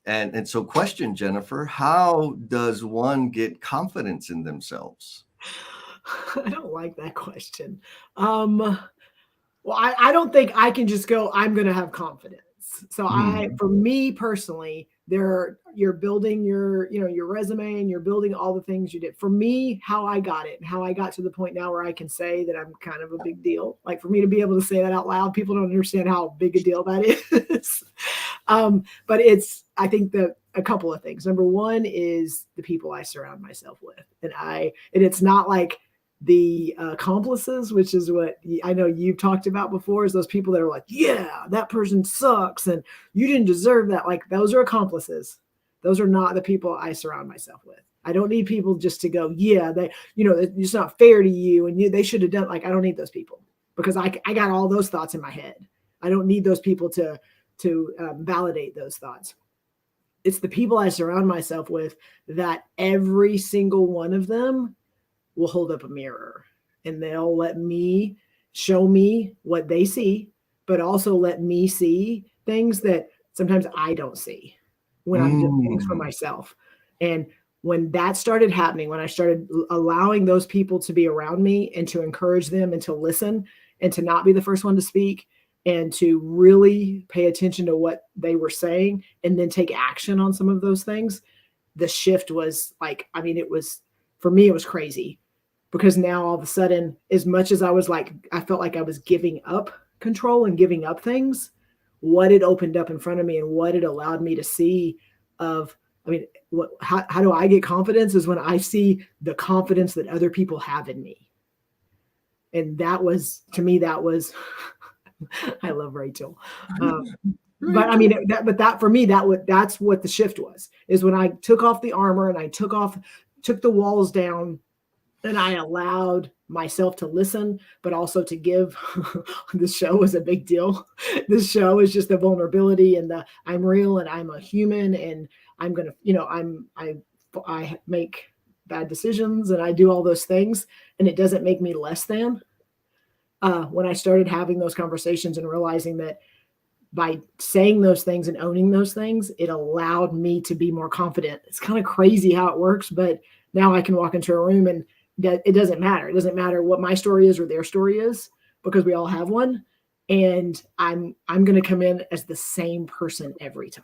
And so question, Jennifer, how does one get confidence in themselves? I don't like that question. Well, I don't think I can just go, I'm going to have confidence. So for me personally, you're building your resume and you're building all the things you did. For me, how I got it and how I got to the point now where I can say that I'm kind of a big deal. Like for me to be able to say that out loud, people don't understand how big a deal that is. But I think that a couple of things. Number one is the people I surround myself with. And it's not like the accomplices, which is what I know you've talked about before, is those people that are like, yeah, that person sucks and you didn't deserve that. Like those are accomplices. Those are not the people I surround myself with. I don't need people just to go, yeah, it's not fair to you and they should have done. Like I don't need those people because I got all those thoughts in my head. I don't need those people to validate those thoughts. It's the people I surround myself with that every single one of them will hold up a mirror and they'll let me show me what they see, but also let me see things that sometimes I don't see when I'm doing things for myself. And when that started happening, when I started allowing those people to be around me and to encourage them and to listen and to not be the first one to speak and to really pay attention to what they were saying and then take action on some of those things, the shift was like, for me, it was crazy. Because now all of a sudden, as much as I felt like I was giving up control and giving up things, what it opened up in front of me and what it allowed me to see how do I get confidence is when I see the confidence that other people have in me. And that was, to me, I love Rachel. Very But I cool. mean, that for me, that's what the shift was, is when I took off the armor and I took the walls down, and I allowed myself to listen, but also to give. This show is a big deal. This show is just the vulnerability and the I'm real and I'm a human and I'm gonna, I make bad decisions and I do all those things, and it doesn't make me less than. When I started having those conversations and realizing that by saying those things and owning those things, it allowed me to be more confident. It's kind of crazy how it works, but now I can walk into a room and it doesn't matter. It doesn't matter what my story is or their story is, because we all have one. And I'm going to come in as the same person every time.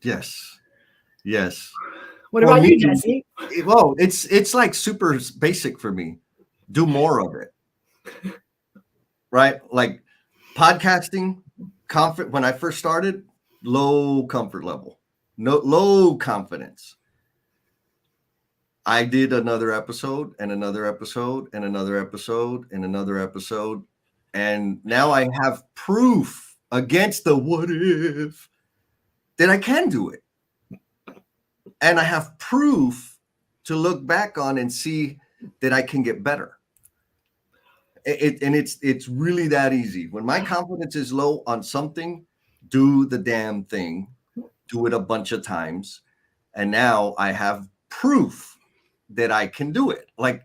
Yes. Yes. What For about me, you, Jesse? well, it's like super basic for me. Do more of it, right? Like podcasting, comfort when I first started, low comfort level, no low confidence. I did another episode and another episode and another episode and another episode. And now I have proof against the what if that I can do it. And I have proof to look back on and see that I can get better. And it's really that easy. When my confidence is low on something, do the damn thing, do it a bunch of times, and now I have proof that I can do it. Like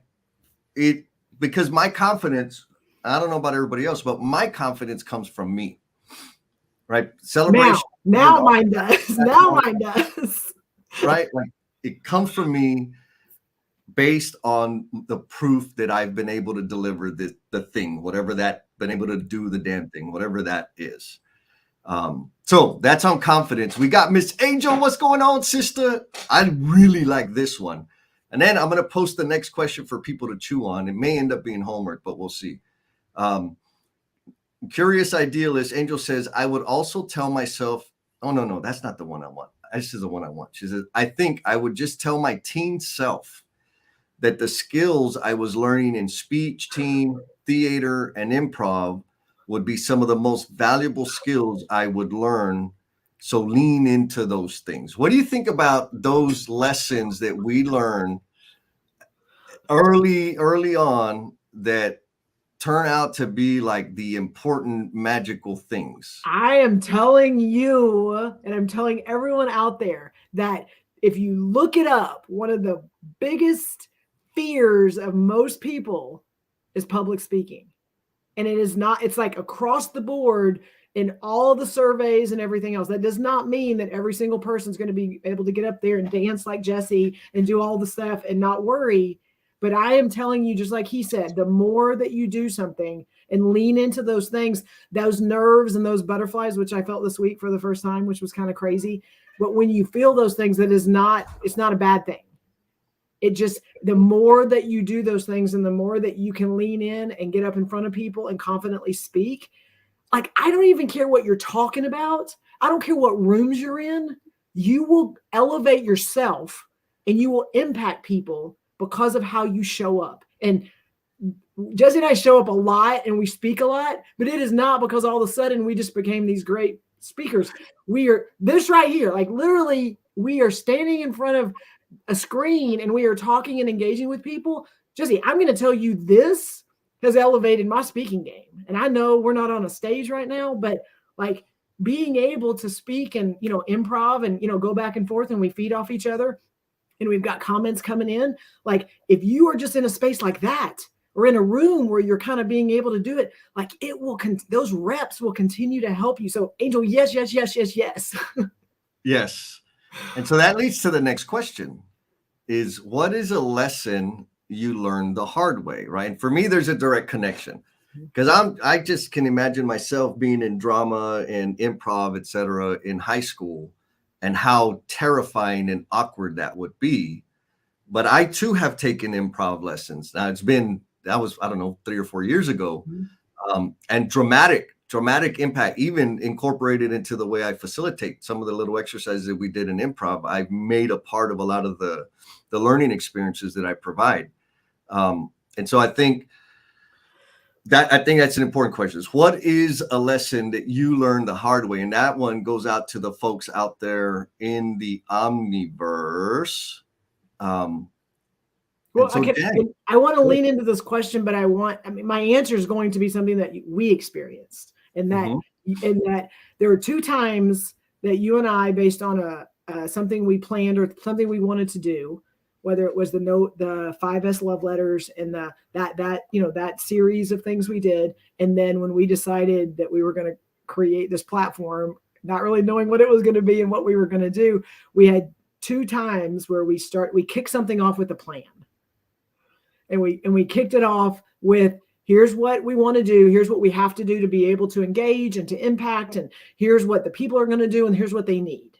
it because my confidence, I don't know about everybody else, but my confidence comes from me. Right? Now, Celebration and now all mine does. that's Now all, mine does. right? Like it comes from me based on the proof that I've been able to deliver the thing, whatever that been able to do the damn thing, whatever that is. So that's on confidence. We got Miss Angel. What's going on, sister? I really like this one. And then I'm going to post the next question for people to chew on. It may end up being homework, but we'll see. Um, Curious Idealist, Angel says, I would also tell myself, oh, no, that's not the one I want. This is the one I want. She says, I think I would just tell my teen self that the skills I was learning in speech, team, theater, and improv would be some of the most valuable skills I would learn. So lean into those things. What do you think about those lessons that we learn early on that turn out to be like the important magical things? I am telling you, and I'm telling everyone out there, that if you look it up, one of the biggest fears of most people is public speaking. And it is not, it's like across the board in all the surveys and everything else. That does not mean that every single person is going to be able to get up there and dance like Jesse and do all the stuff and not worry. But I am telling you, just like he said, the more that you do something and lean into those things, those nerves and those butterflies, which I felt this week for the first time, which was kind of crazy. But when you feel those things, it's not a bad thing. It just, the more that you do those things and the more that you can lean in and get up in front of people and confidently speak, like, I don't even care what you're talking about. I don't care what rooms you're in. You will elevate yourself and you will impact people because of how you show up. And Jesse and I show up a lot and we speak a lot, but it is not because all of a sudden we just became these great speakers. We are this right here, like literally, we are standing in front of a screen and we are talking and engaging with people. Jesse, I'm going to tell you, this has elevated my speaking game. And I know we're not on a stage right now, but like being able to speak and, improv and, go back and forth and we feed off each other and we've got comments coming in. Like if you are just in a space like that or in a room where you're kind of being able to do it, like it will, those reps will continue to help you. So Angel, yes, yes, yes, yes, yes. Yes. And so that leads to the next question is what is a lesson you learned the hard way, right? And for me, there's a direct connection because I just can imagine myself being in drama and improv, et cetera, in high school and how terrifying and awkward that would be. But I too have taken improv lessons. Now that was, I don't know, 3 or 4 years ago. And dramatic impact, even incorporated into the way I facilitate some of the little exercises that we did in improv. I've made a part of a lot of the learning experiences that I provide. And so I think That, I think that's an important question. Is what is a lesson that you learned the hard way? And that one goes out to the folks out there in the Omniverse. Um, Well, and so, Jen, I want to lean into this question, but I mean, my answer is going to be something that we experienced, mhm, and that there were two times that you and I, based on something we planned or something we wanted to do, whether it was the 5S love letters and that series of things we did, and then when we decided that we were going to create this platform, not really knowing what it was going to be and what we were going to do, we had two times where we kicked something off with a plan, and we kicked it off with, here's what we want to do, here's what we have to do to be able to engage and to impact, and here's what the people are going to do, and here's what they need.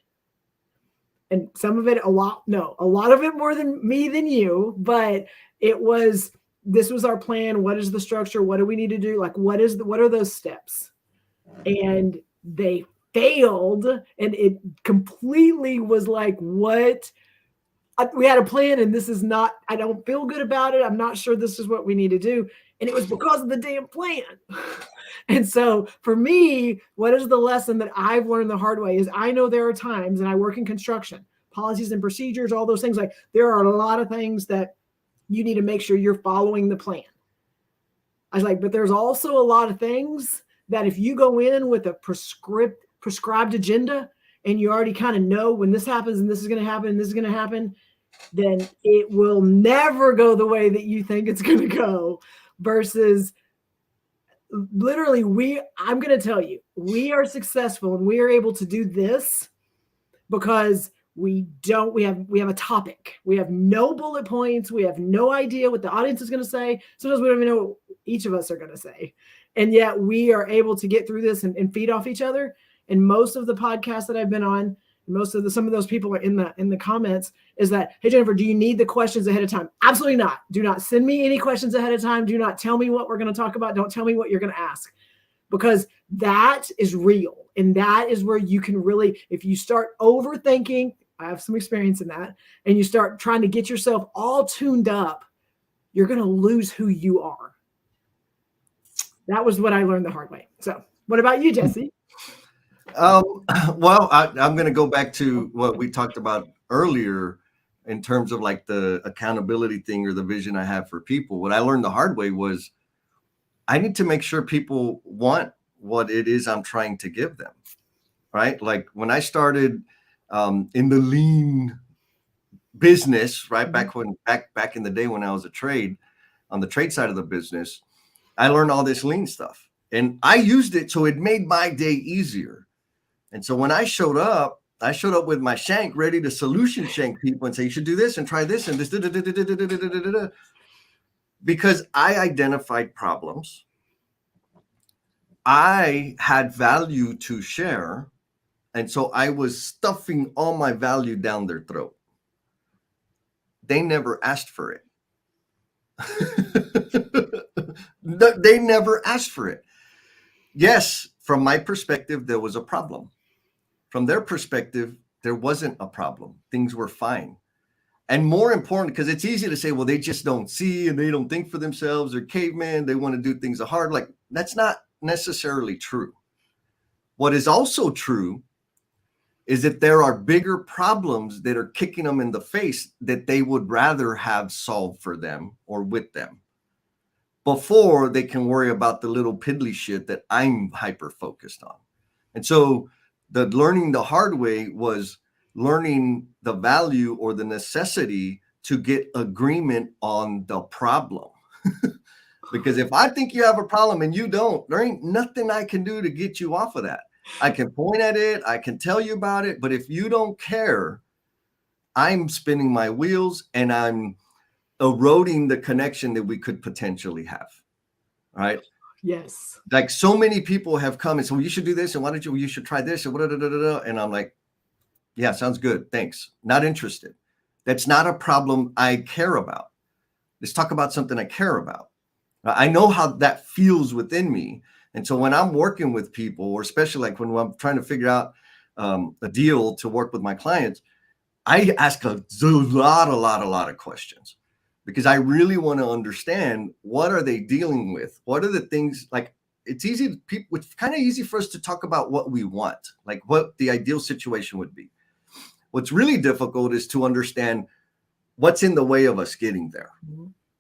And some of it, a lot of it more than me than you, but this was our plan. What is the structure? What do we need to do? Like, what are those steps? And they failed, and it completely was like, what? We had a plan, and this is not, I don't feel good about it. I'm not sure this is what we need to do. And it was because of the damn plan. And so for me, what is the lesson that I've learned the hard way is, I know there are times, and I work in construction, policies and procedures, all those things, like there are a lot of things that you need to make sure you're following the plan. I was like, but there's also a lot of things that if you go in with a prescribed agenda, and you already kind of know when this happens and this is going to happen and this is going to happen, then it will never go the way that you think it's going to go. Versus literally, I'm going to tell you, we are successful and we are able to do this because we have a topic. We have no bullet points. We have no idea what the audience is going to say. Sometimes we don't even know what each of us are going to say. And yet we are able to get through this and feed off each other. And most of the podcasts that I've been on, some of those people are in the comments, is that, hey, Jennifer, do you need the questions ahead of time? Absolutely not. Do not send me any questions ahead of time. Do not tell me what we're going to talk about. Don't tell me what you're going to ask, because that is real. And that is where you can really, if you start overthinking, I have some experience in that, and you start trying to get yourself all tuned up, you're going to lose who you are. That was what I learned the hard way. So what about you, Jesse? Well, I'm going to go back to what we talked about earlier in terms of like the accountability thing or the vision I have for people. What I learned the hard way was I need to make sure people want what it is I'm trying to give them, right? Like when I started in the lean business, right, back in the day when I was on the trade side of the business, I learned all this lean stuff, and I used it so it made my day easier. And so when I showed up with my shank ready to solution shank people and say, you should do this and try this and this, because I identified problems. I had value to share. And so I was stuffing all my value down their throat. They never asked for it. They never asked for it. Yes, from my perspective, there was a problem. From their perspective, there wasn't a problem. Things were fine. And more important, because it's easy to say, well, they just don't see and they don't think for themselves. They're cavemen. They want to do things hard. Like, that's not necessarily true. What is also true is that there are bigger problems that are kicking them in the face that they would rather have solved for them or with them before they can worry about the little piddly shit that I'm hyper focused on. And so the learning the hard way was learning the value or the necessity to get agreement on the problem. Because if I think you have a problem and you don't, there ain't nothing I can do to get you off of that. I can point at it, I can tell you about it, but if you don't care, I'm spinning my wheels and I'm eroding the connection that we could potentially have. Right? Yes. Like so many people have come and said, well, you should do this, and why don't you should try this, and and I'm like, yeah, sounds good. Thanks. Not interested. That's not a problem I care about. Let's talk about something I care about. I know how that feels within me. And so when I'm working with people, or especially like when I'm trying to figure out a deal to work with my clients, I ask a lot of questions. because I really want to understand what are they dealing with? What are the things like it's easy people it's kind of easy for us to talk about what we want, like what the ideal situation would be. What's really difficult is to understand what's in the way of us getting there.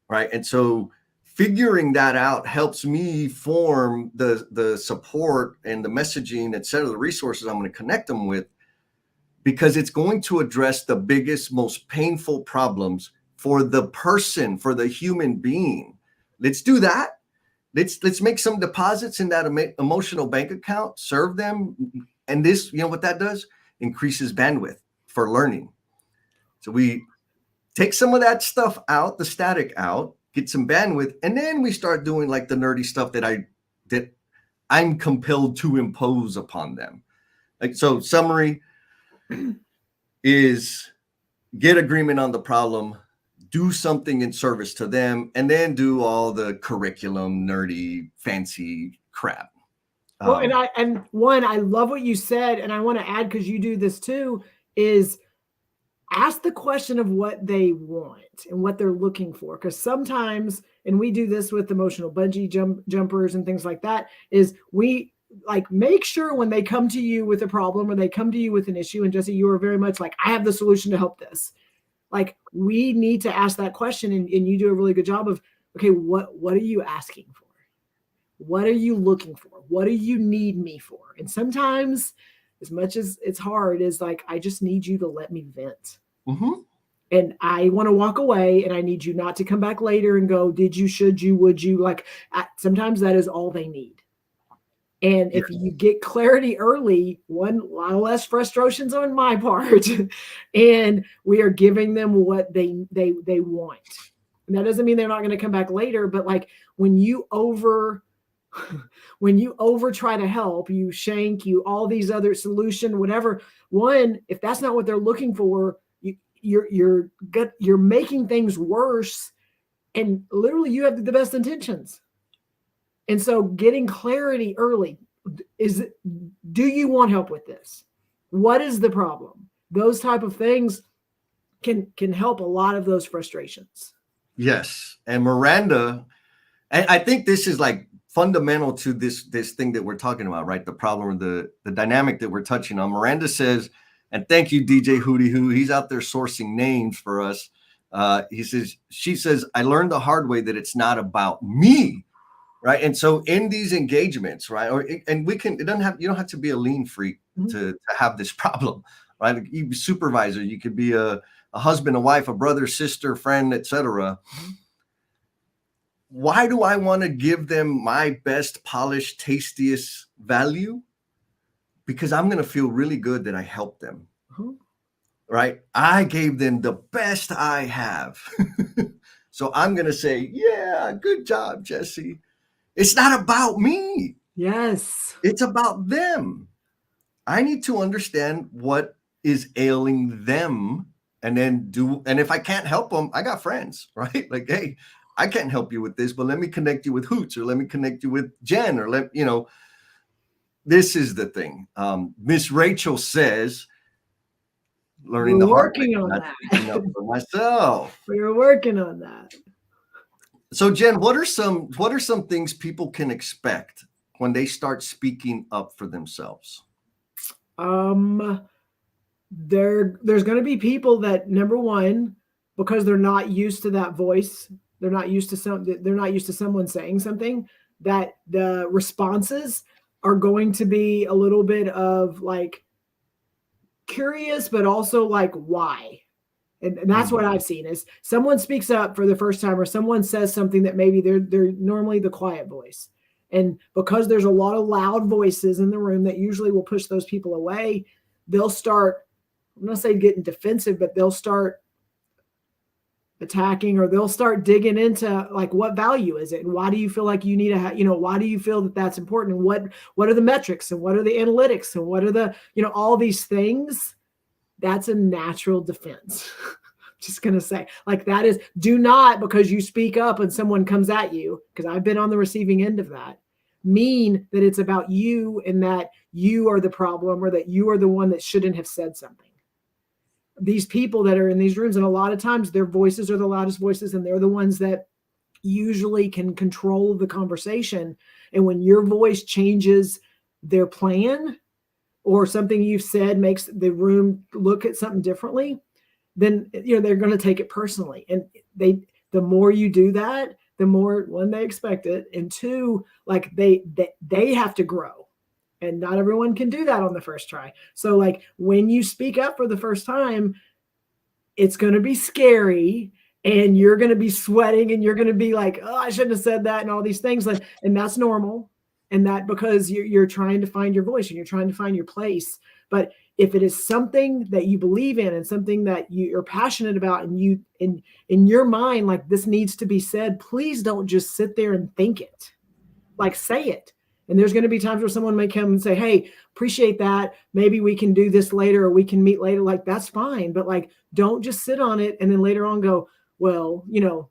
Right. And so figuring that out helps me form the support and the messaging, et cetera, the resources I'm going to connect them with, because it's going to address the biggest, most painful problems for the person, for the human being. Let's do that. Let's make some deposits in that emotional bank account, serve them. And this, you know what that does? Increases bandwidth for learning. So we take some of that stuff out, the static out, get some bandwidth, and then we start doing like the nerdy stuff that I'm compelled to impose upon them. Like, so summary is get agreement on the problem, do something in service to them, and then do all the curriculum, nerdy, fancy crap. Well, I love what you said, and I want to add, because you do this too, is ask the question of what they want and what they're looking for. Because sometimes, and we do this with emotional bungee jumpers and things like that, is we like make sure when they come to you with a problem or they come to you with an issue, and Jesse, you are very much like, I have the solution to help this. Like, we need to ask that question, and you do a really good job of, okay, what are you asking for? What are you looking for? What do you need me for? And sometimes, as much as it's hard, is like, I just need you to let me vent. Mm-hmm. And I want to walk away, and I need you not to come back later and go, did you, should you, would you? Like, sometimes that is all they need. And if you get clarity early, a lot less frustrations on my part, and we are giving them what they want. And that doesn't mean they're not going to come back later, but like when you over try to help, you shank, you all these other solution, whatever. One, if that's not what they're looking for, you're making things worse, and literally you have the best intentions. And so getting clarity early is, do you want help with this? What is the problem? Those type of things can help a lot of those frustrations. Yes. And Miranda, I think this is like fundamental to this thing that we're talking about, right? The problem, the dynamic that we're touching on. Miranda says, and thank you, DJ Hootie Hoo. He's out there sourcing names for us. She says, I learned the hard way that it's not about me. Right. And so in these engagements, right, you don't have to be a lean freak to have this problem, right? Like, you be supervisor, you could be a husband, a wife, a brother, sister, friend, etc. Why do I want to give them my best, polished, tastiest value? Because I'm going to feel really good that I helped them. Right. I gave them the best I have. So I'm going to say, yeah, good job, Jesse. It's not about me. Yes. It's about them. I need to understand what is ailing them, and if I can't help them, I got friends, right? Like, hey, I can't help you with this, but let me connect you with Hoots, or let me connect you with Jen, or this is the thing. Miss Rachel says, learning We're the hard way, working on not that. speaking up for myself. We're working on that. So, Jen, what are some things people can expect when they start speaking up for themselves? There's going to be people that, number one, because they're not used to that voice, they're not used to someone saying something, that the responses are going to be a little bit of like curious, but also like, why? And that's what I've seen, is someone speaks up for the first time, or someone says something that maybe they're normally the quiet voice. And because there's a lot of loud voices in the room that usually will push those people away, they'll start, I'm not saying getting defensive, but they'll start attacking, or they'll start digging into like, what value is it? And why do you feel like you need to why do you feel that that's important? And what are the metrics, and what are the analytics, and what are the, all these things? That's a natural defense. Just going to say, like, that is, do not, because you speak up and someone comes at you, because I've been on the receiving end of that, mean that it's about you and that you are the problem, or that you are the one that shouldn't have said something. these people that are in these rooms, and a lot of times their voices are the loudest voices, and they're the ones that usually can control the conversation. And when your voice changes their plan, or something you've said makes the room look at something differently, then they're going to take it personally. And the more you do that, the more, one, they expect it, and two, like they have to grow, and not everyone can do that on the first try. So like when you speak up for the first time, it's going to be scary, and you're going to be sweating, and you're going to be like, oh, I shouldn't have said that, and all these things, and that's normal. And that, because you're trying to find your voice and you're trying to find your place. But if it is something that you believe in and something that you're passionate about, and you in your mind, like, this needs to be said, please don't just sit there and think it. Like, say it. And there's going to be times where someone may come and say, hey, appreciate that, maybe we can do this later, or we can meet later. Like, that's fine. But like, don't just sit on it and then later on go, well,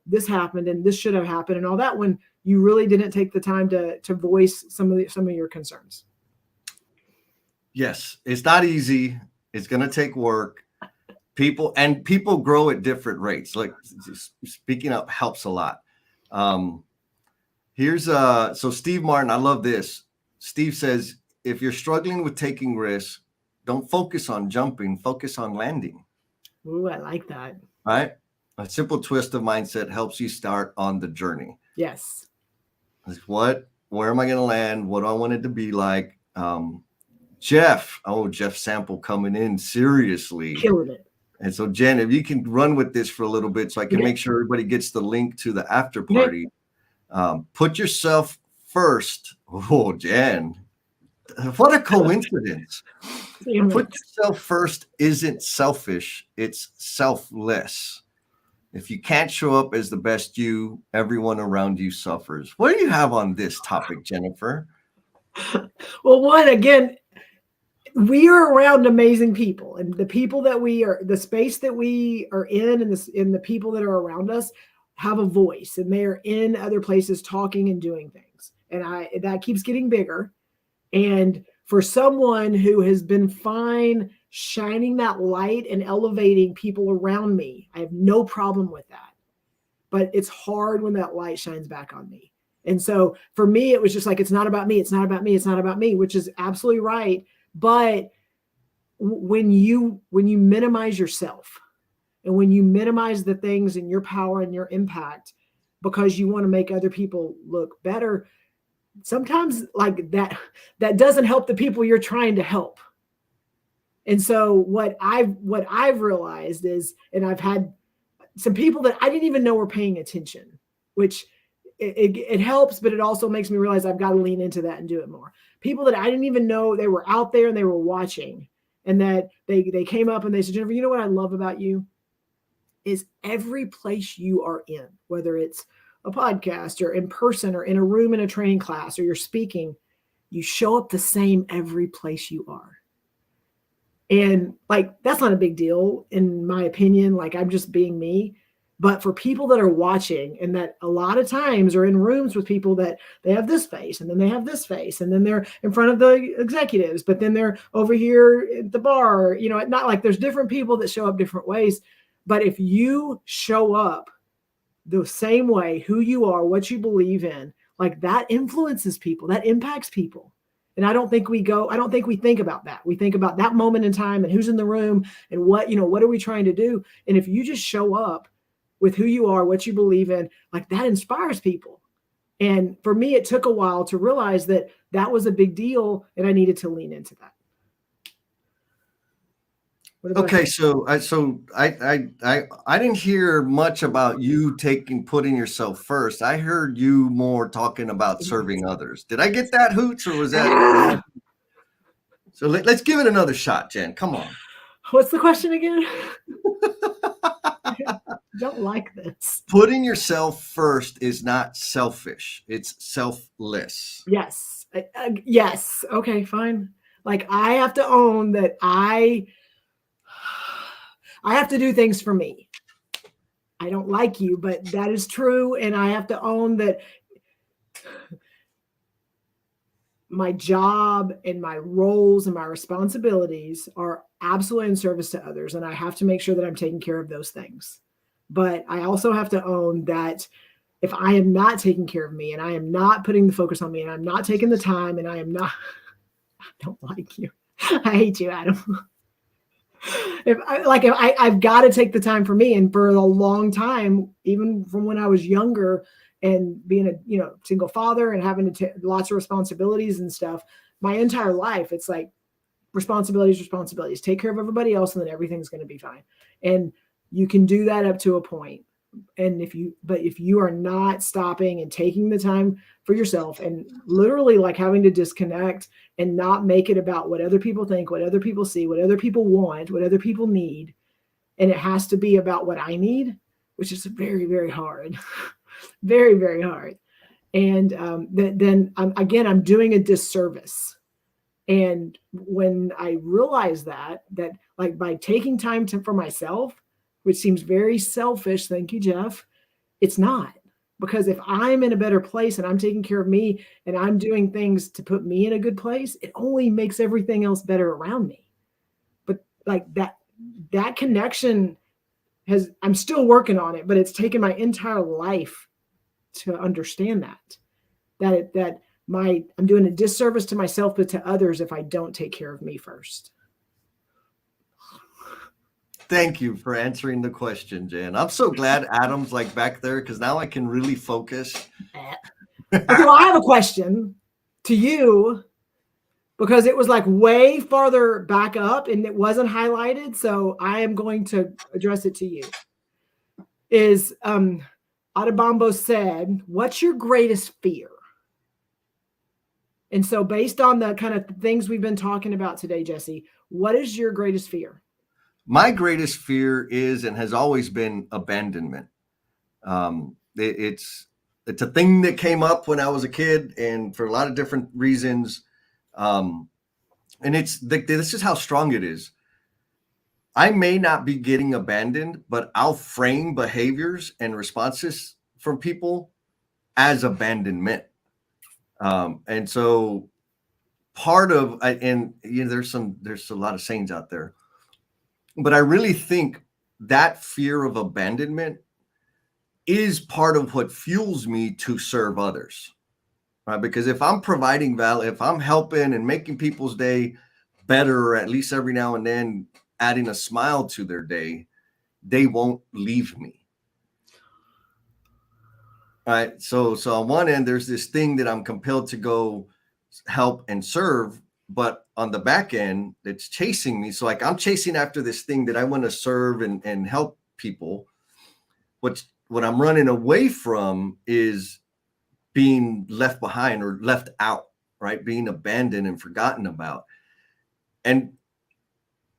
this happened and this should have happened and all that, when you really didn't take the time to voice some of your concerns. Yes, it's not easy. It's going to take work. People grow at different rates. Like, speaking up helps a lot. So Steve Martin, I love this. Steve says, if you're struggling with taking risks, don't focus on jumping, focus on landing. Ooh, I like that. Right? A simple twist of mindset helps you start on the journey. Yes. Where am I going to land? What do I want it to be like? Jeff Sample coming in seriously. Killing it. And so, Jen, if you can run with this for a little bit so I can make sure everybody gets the link to the after party. Put yourself first. Oh, Jen, what a coincidence. Put yourself first isn't selfish, it's selfless. If you can't show up as the best you, everyone around you suffers. What do you have on this topic, Jennifer? Well, one, again, we are around amazing people, and the people that the space that we are in, and the people that are around us have a voice, and they are in other places talking and doing things. And that keeps getting bigger. And for someone who has been fine shining that light and elevating people around me, I have no problem with that. But it's hard when that light shines back on me. And so for me, it was just like, it's not about me. It's not about me. It's not about me, which is absolutely right. But when you minimize yourself, and when you minimize the things and your power and your impact because you want to make other people look better, sometimes like that doesn't help the people you're trying to help. And so what I've realized is, and I've had some people that I didn't even know were paying attention, which it helps, but it also makes me realize I've got to lean into that and do it more. People that I didn't even know they were out there and they were watching, and that they came up and they said, Jennifer, you know what I love about you is every place you are in, whether it's a podcast or in person or in a room in a training class or you're speaking, you show up the same every place you are. And like, that's not a big deal in my opinion. Like, I'm just being me. But for people that are watching, and that a lot of times are in rooms with people that they have this face, and then they have this face, and then they're in front of the executives, but then they're over here at the bar, not like, there's different people that show up different ways. But if you show up the same way, who you are, what you believe in, like, that influences people, that impacts people. And I don't think we think about that. We think about that moment in time and who's in the room and what are we trying to do? And if you just show up with who you are, what you believe in, like, that inspires people. And for me, it took a while to realize that was a big deal, and I needed to lean into that. Okay, so I didn't hear much about you putting yourself first. I heard you more talking about serving others. Did I get that, Hoots, or was that? So let's give it another shot, Jen. Come on. What's the question again? I don't like this. Putting yourself first is not selfish. It's selfless. Yes. Yes. Okay, fine. Like, I have to own that I have to do things for me. I don't like you, but that is true. And I have to own that my job and my roles and my responsibilities are absolutely in service to others. And I have to make sure that I'm taking care of those things. But I also have to own that if I am not taking care of me and I am not putting the focus on me and I'm not taking the time and I am not, I don't like you. I hate you, Adam. I've got to take the time for me. And for a long time, even from when I was younger and being a single father and having to take lots of responsibilities and stuff, my entire life, it's like responsibilities, take care of everybody else, and then everything's going to be fine. And you can do that up to a point. And if you are not stopping and taking the time for yourself and literally like having to disconnect and not make it about what other people think, what other people see, what other people want, what other people need, and it has to be about what I need, which is very, very hard. Very, very hard. And then I'm doing a disservice. And when I realized that like by taking time for myself, which seems very selfish, thank you, Jeff, it's not. Because if I'm in a better place and I'm taking care of me and I'm doing things to put me in a good place, it only makes everything else better around me. But like that connection I'm still working on it, but it's taken my entire life to understand that I'm doing a disservice to myself, but to others if I don't take care of me first. Thank you for answering the question, Jan. I'm so glad Adam's like back there because now I can really focus. Okay, well, I have a question to you because it was like way farther back up and it wasn't highlighted. So I am going to address it to you. Is Adabambo said, what's your greatest fear? And so based on the kind of things we've been talking about today, Jesse, what is your greatest fear? My greatest fear is and has always been abandonment. It's a thing that came up when I was a kid, and for a lot of different reasons. And this is how strong it is. I may not be getting abandoned, but I'll frame behaviors and responses from people as abandonment. And so part of and there's a lot of sayings out there, but I really think that fear of abandonment is part of what fuels me to serve others, right? Because if I'm providing value, if I'm helping and making people's day better, or at least every now and then adding a smile to their day, they won't leave me. All right. So on one end, there's this thing that I'm compelled to go help and serve, but on the back end, it's chasing me. So like I'm chasing after this thing that I want to serve and help people. What I'm running away from is being left behind or left out, right? Being abandoned and forgotten about. And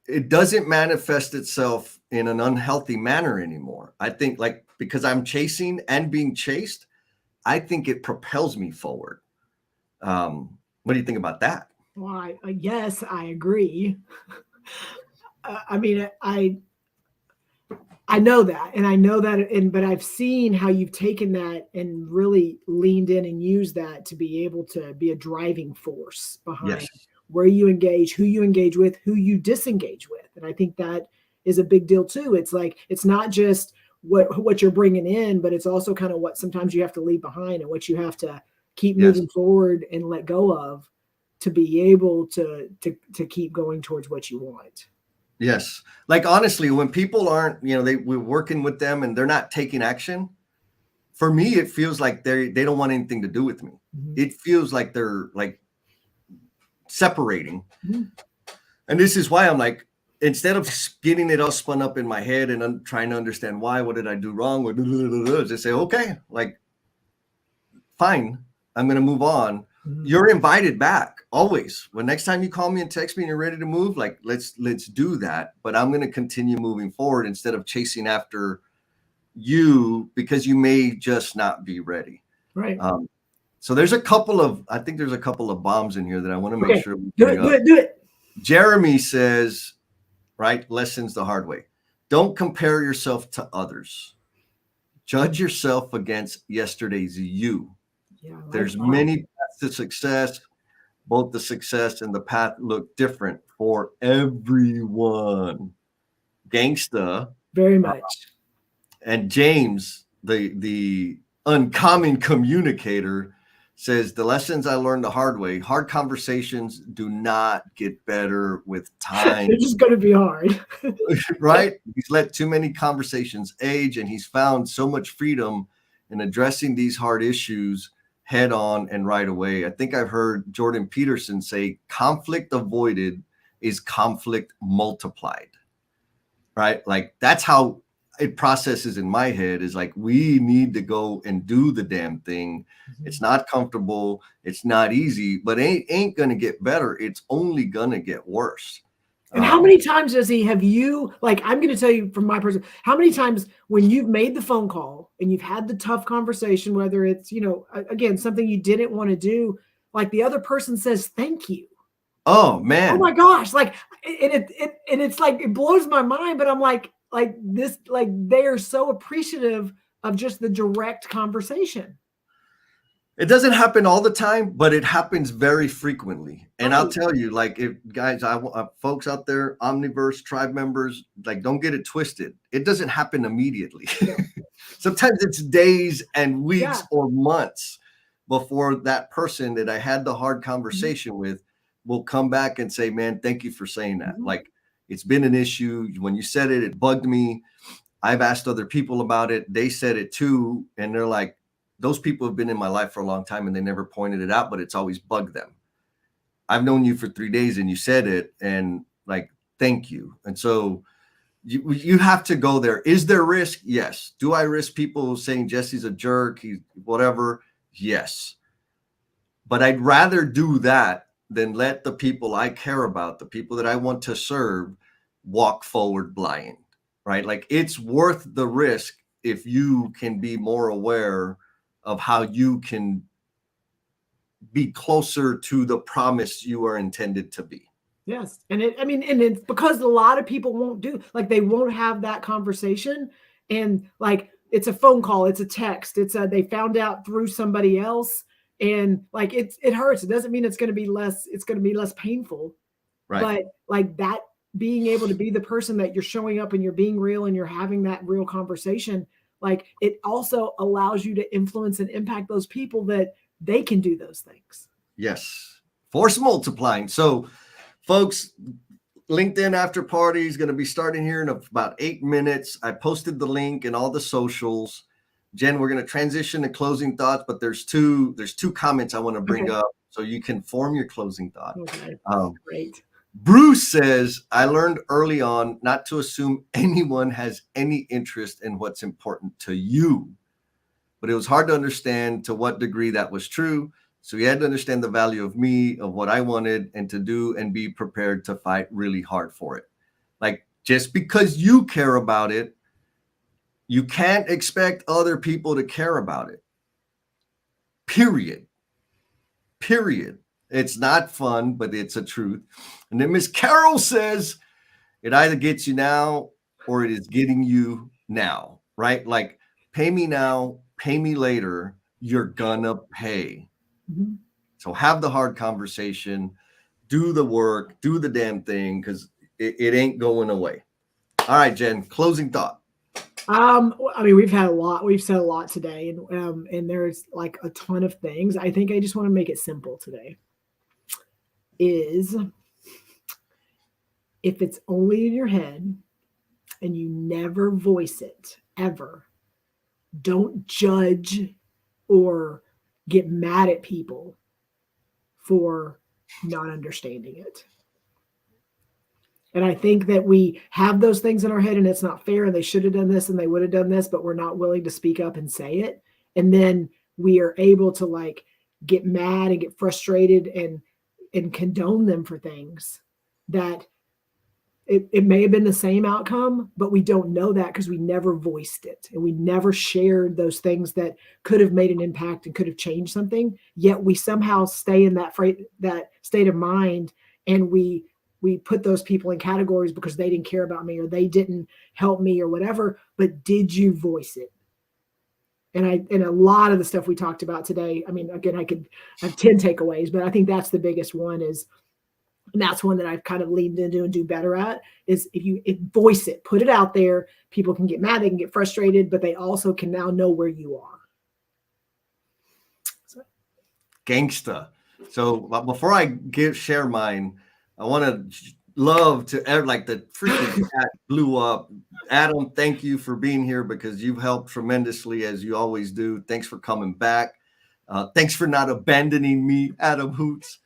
it doesn't manifest itself in an unhealthy manner anymore. I think like because I'm chasing and being chased, I think it propels me forward. What do you think about that? Well, yes, I agree. I mean, I know that, and I know that, but I've seen how you've taken that and really leaned in and used that to be able to be a driving force behind where you engage, who you engage with, who you disengage with, and I think that is a big deal too. It's like it's not just what you're bringing in, but it's also kind of what sometimes you have to leave behind and what you have to keep moving forward and let go of to be able to keep going towards what you want. Yes. Like honestly, when people aren't, we're working with them and they're not taking action, for me, it feels like they don't want anything to do with me. Mm-hmm. It feels like they're like separating. Mm-hmm. And this is why I'm like, instead of getting it all spun up in my head and trying to understand why, what did I do wrong? Or just say, okay, like, fine, I'm going to move on. Mm-hmm. You're invited back always. When next time you call me and text me and you're ready to move, like let's do that. But I'm going to continue moving forward instead of chasing after you because you may just not be ready. Right. So I think there's a couple of bombs in here that I want to make sure we do it. Jeremy says, right, lessons the hard way. Don't compare yourself to others. Judge yourself against yesterday's you. Yeah, there's many paths to success, Both the success and the path look different for everyone. Gangsta. Very uh, much. and James, the uncommon communicator, says the lessons I learned the hard way. Hard conversations do not get better with time. They're just going to be hard. Right? He's let too many conversations age, and he's found so much freedom in addressing these hard issues head on and right away. I think I've heard Jordan Peterson say conflict avoided is conflict multiplied. Right? Like that's how it processes in my head, is like we need to go and do the damn thing. It's not comfortable, it's not easy, but ain't gonna get better. It's only gonna get worse. And how many times does he have you, like, I'm going to tell you from my person, how many times when you've made the phone call and you've had the tough conversation, whether it's, again, something you didn't want to do, like the other person says, thank you. Oh Oh man. my gosh. Like, and it's like, it blows my mind, but I'm like this, like they are so appreciative of just the direct conversation. It doesn't happen all the time, but it happens very frequently. And I'll Right. tell you, like, if guys, folks out there, Omniverse tribe members, like, don't get it twisted. It doesn't happen immediately. No. Sometimes it's days and weeks Yeah. or months before that person that I had the hard Mm-hmm. conversation with will come back and say, man, thank you for saying that. Mm-hmm. Like, it's been an issue. When you said it, it bugged me. I've asked other people about it. They said it too. And they're like, those people have been in my life for a long time and they never pointed it out, but it's always bugged them. I've known you for 3 days and you said it, and like, thank you. And so you have to go there. Is there risk? Yes. Do I risk people saying Jesse's a jerk? He's whatever? Yes. But I'd rather do that than let the people I care about, the people that I want to serve, walk forward blind, right? Like it's worth the risk if you can be more aware of how you can be closer to the promise you are intended to be. Yes. And it's because a lot of people won't do, like, they won't have that conversation. And like, it's a phone call, it's a text, they found out through somebody else. And like, it hurts. It doesn't mean it's going to be less painful. Right. But like that, being able to be the person that you're showing up and you're being real and you're having that real conversation, like it also allows you to influence and impact those people that they can do those things. Yes. Force multiplying. So folks, LinkedIn after party is going to be starting here in about 8 minutes. I posted the link in all the socials. Jen, we're going to transition to closing thoughts, but there's two comments I want to bring up so you can form your closing thought. Okay. Great. Bruce says, I learned early on not to assume anyone has any interest in what's important to you, but it was hard to understand to what degree that was true. So he had to understand the value of me, of what I wanted, and to do and be prepared to fight really hard for it. Like, just because you care about it, you can't expect other people to care about it. Period. It's not fun, but it's a truth. And then Miss Carol says, it either gets you now or it is getting you now, right? Like, pay me now, pay me later, you're gonna pay. Mm-hmm. So have the hard conversation, do the work, do the damn thing, because it ain't going away. All right, Jen, closing thought. I mean, we've said a lot today, and there's like a ton of things. I think I just want to make it simple today. Is if it's only in your head and you never voice it ever, don't judge or get mad at people for not understanding it. And I think that we have those things in our head and it's not fair and they should have done this and they would have done this, but we're not willing to speak up and say it. And then we are able to like get mad and get frustrated and condone them for things that it may have been the same outcome, but we don't know that because we never voiced it and we never shared those things that could have made an impact and could have changed something. Yet we somehow stay in that state of mind, and we put those people in categories because they didn't care about me or they didn't help me or whatever. But did you voice it? And a lot of the stuff we talked about today, I mean, again, I have 10 takeaways, but I think that's the biggest one is, and that's one that I've kind of leaned into and do better at, is if voice it, put it out there, people can get mad, they can get frustrated, but they also can now know where you are. Gangsta. So before I share mine, I want to love to like the freaking chat blew up. Adam, thank you for being here because you've helped tremendously as you always do. Thanks for coming back. Thanks for not abandoning me, Adam Hoots.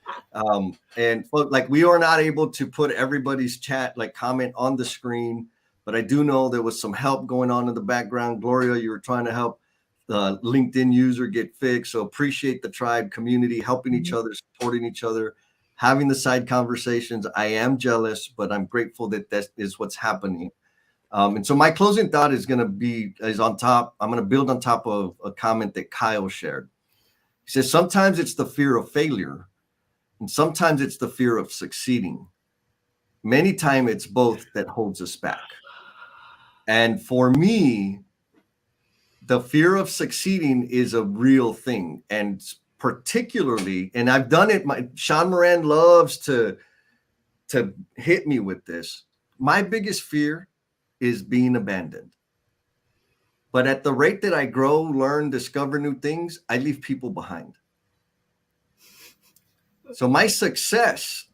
And like we are not able to put everybody's chat like comment on the screen, but I do know there was some help going on in the background. Gloria, you were trying to help the LinkedIn user get fixed. So appreciate the tribe community helping each other, supporting each other, having the side conversations. I am jealous, but I'm grateful that that is what's happening. And so my closing thought is on top. I'm going to build on top of a comment that Kyle shared. He says, sometimes it's the fear of failure, and sometimes it's the fear of succeeding. Many times it's both that holds us back. And for me, the fear of succeeding is a real thing. And particularly, and I've done it, Sean Moran loves to hit me with this. My biggest fear is being abandoned. But at the rate that I grow, learn, discover new things, I leave people behind. So my success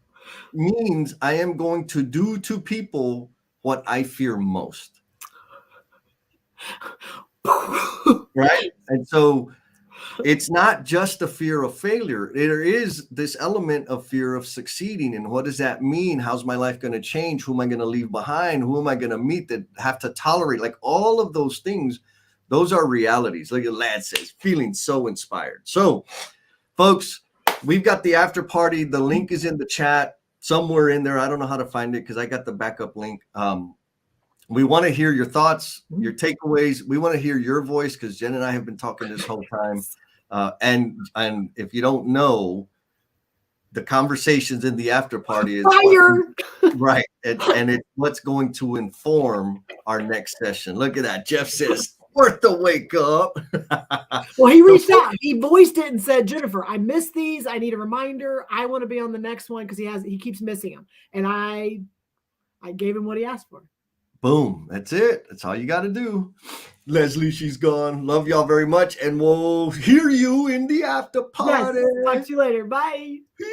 means I am going to do to people what I fear most. Right? And so it's not just a fear of failure. There is this element of fear of succeeding. And what does that mean? How's my life going to change? Who am I going to leave behind? Who am I going to meet that have to tolerate? Like all of those things, those are realities. Like Lad says, feeling so inspired. So, folks, we've got the after party. The link is in the chat somewhere in there. I don't know how to find it because I got the backup link. We want to hear your thoughts, your takeaways. We want to hear your voice because Jen and I have been talking this whole time. And if you don't know, the conversations in the after party is right, and it's what's going to inform our next session. Look at that. Jeff says, worth the wake up. Well, he reached out. He voiced it and said, Jennifer, I missed these. I need a reminder. I want to be on the next one because he keeps missing them. And I gave him what he asked for. Boom. That's it. That's all you got to do. Leslie, she's gone. Love y'all very much. And we'll hear you in the after party. Yes. Talk to you later. Bye. Peace.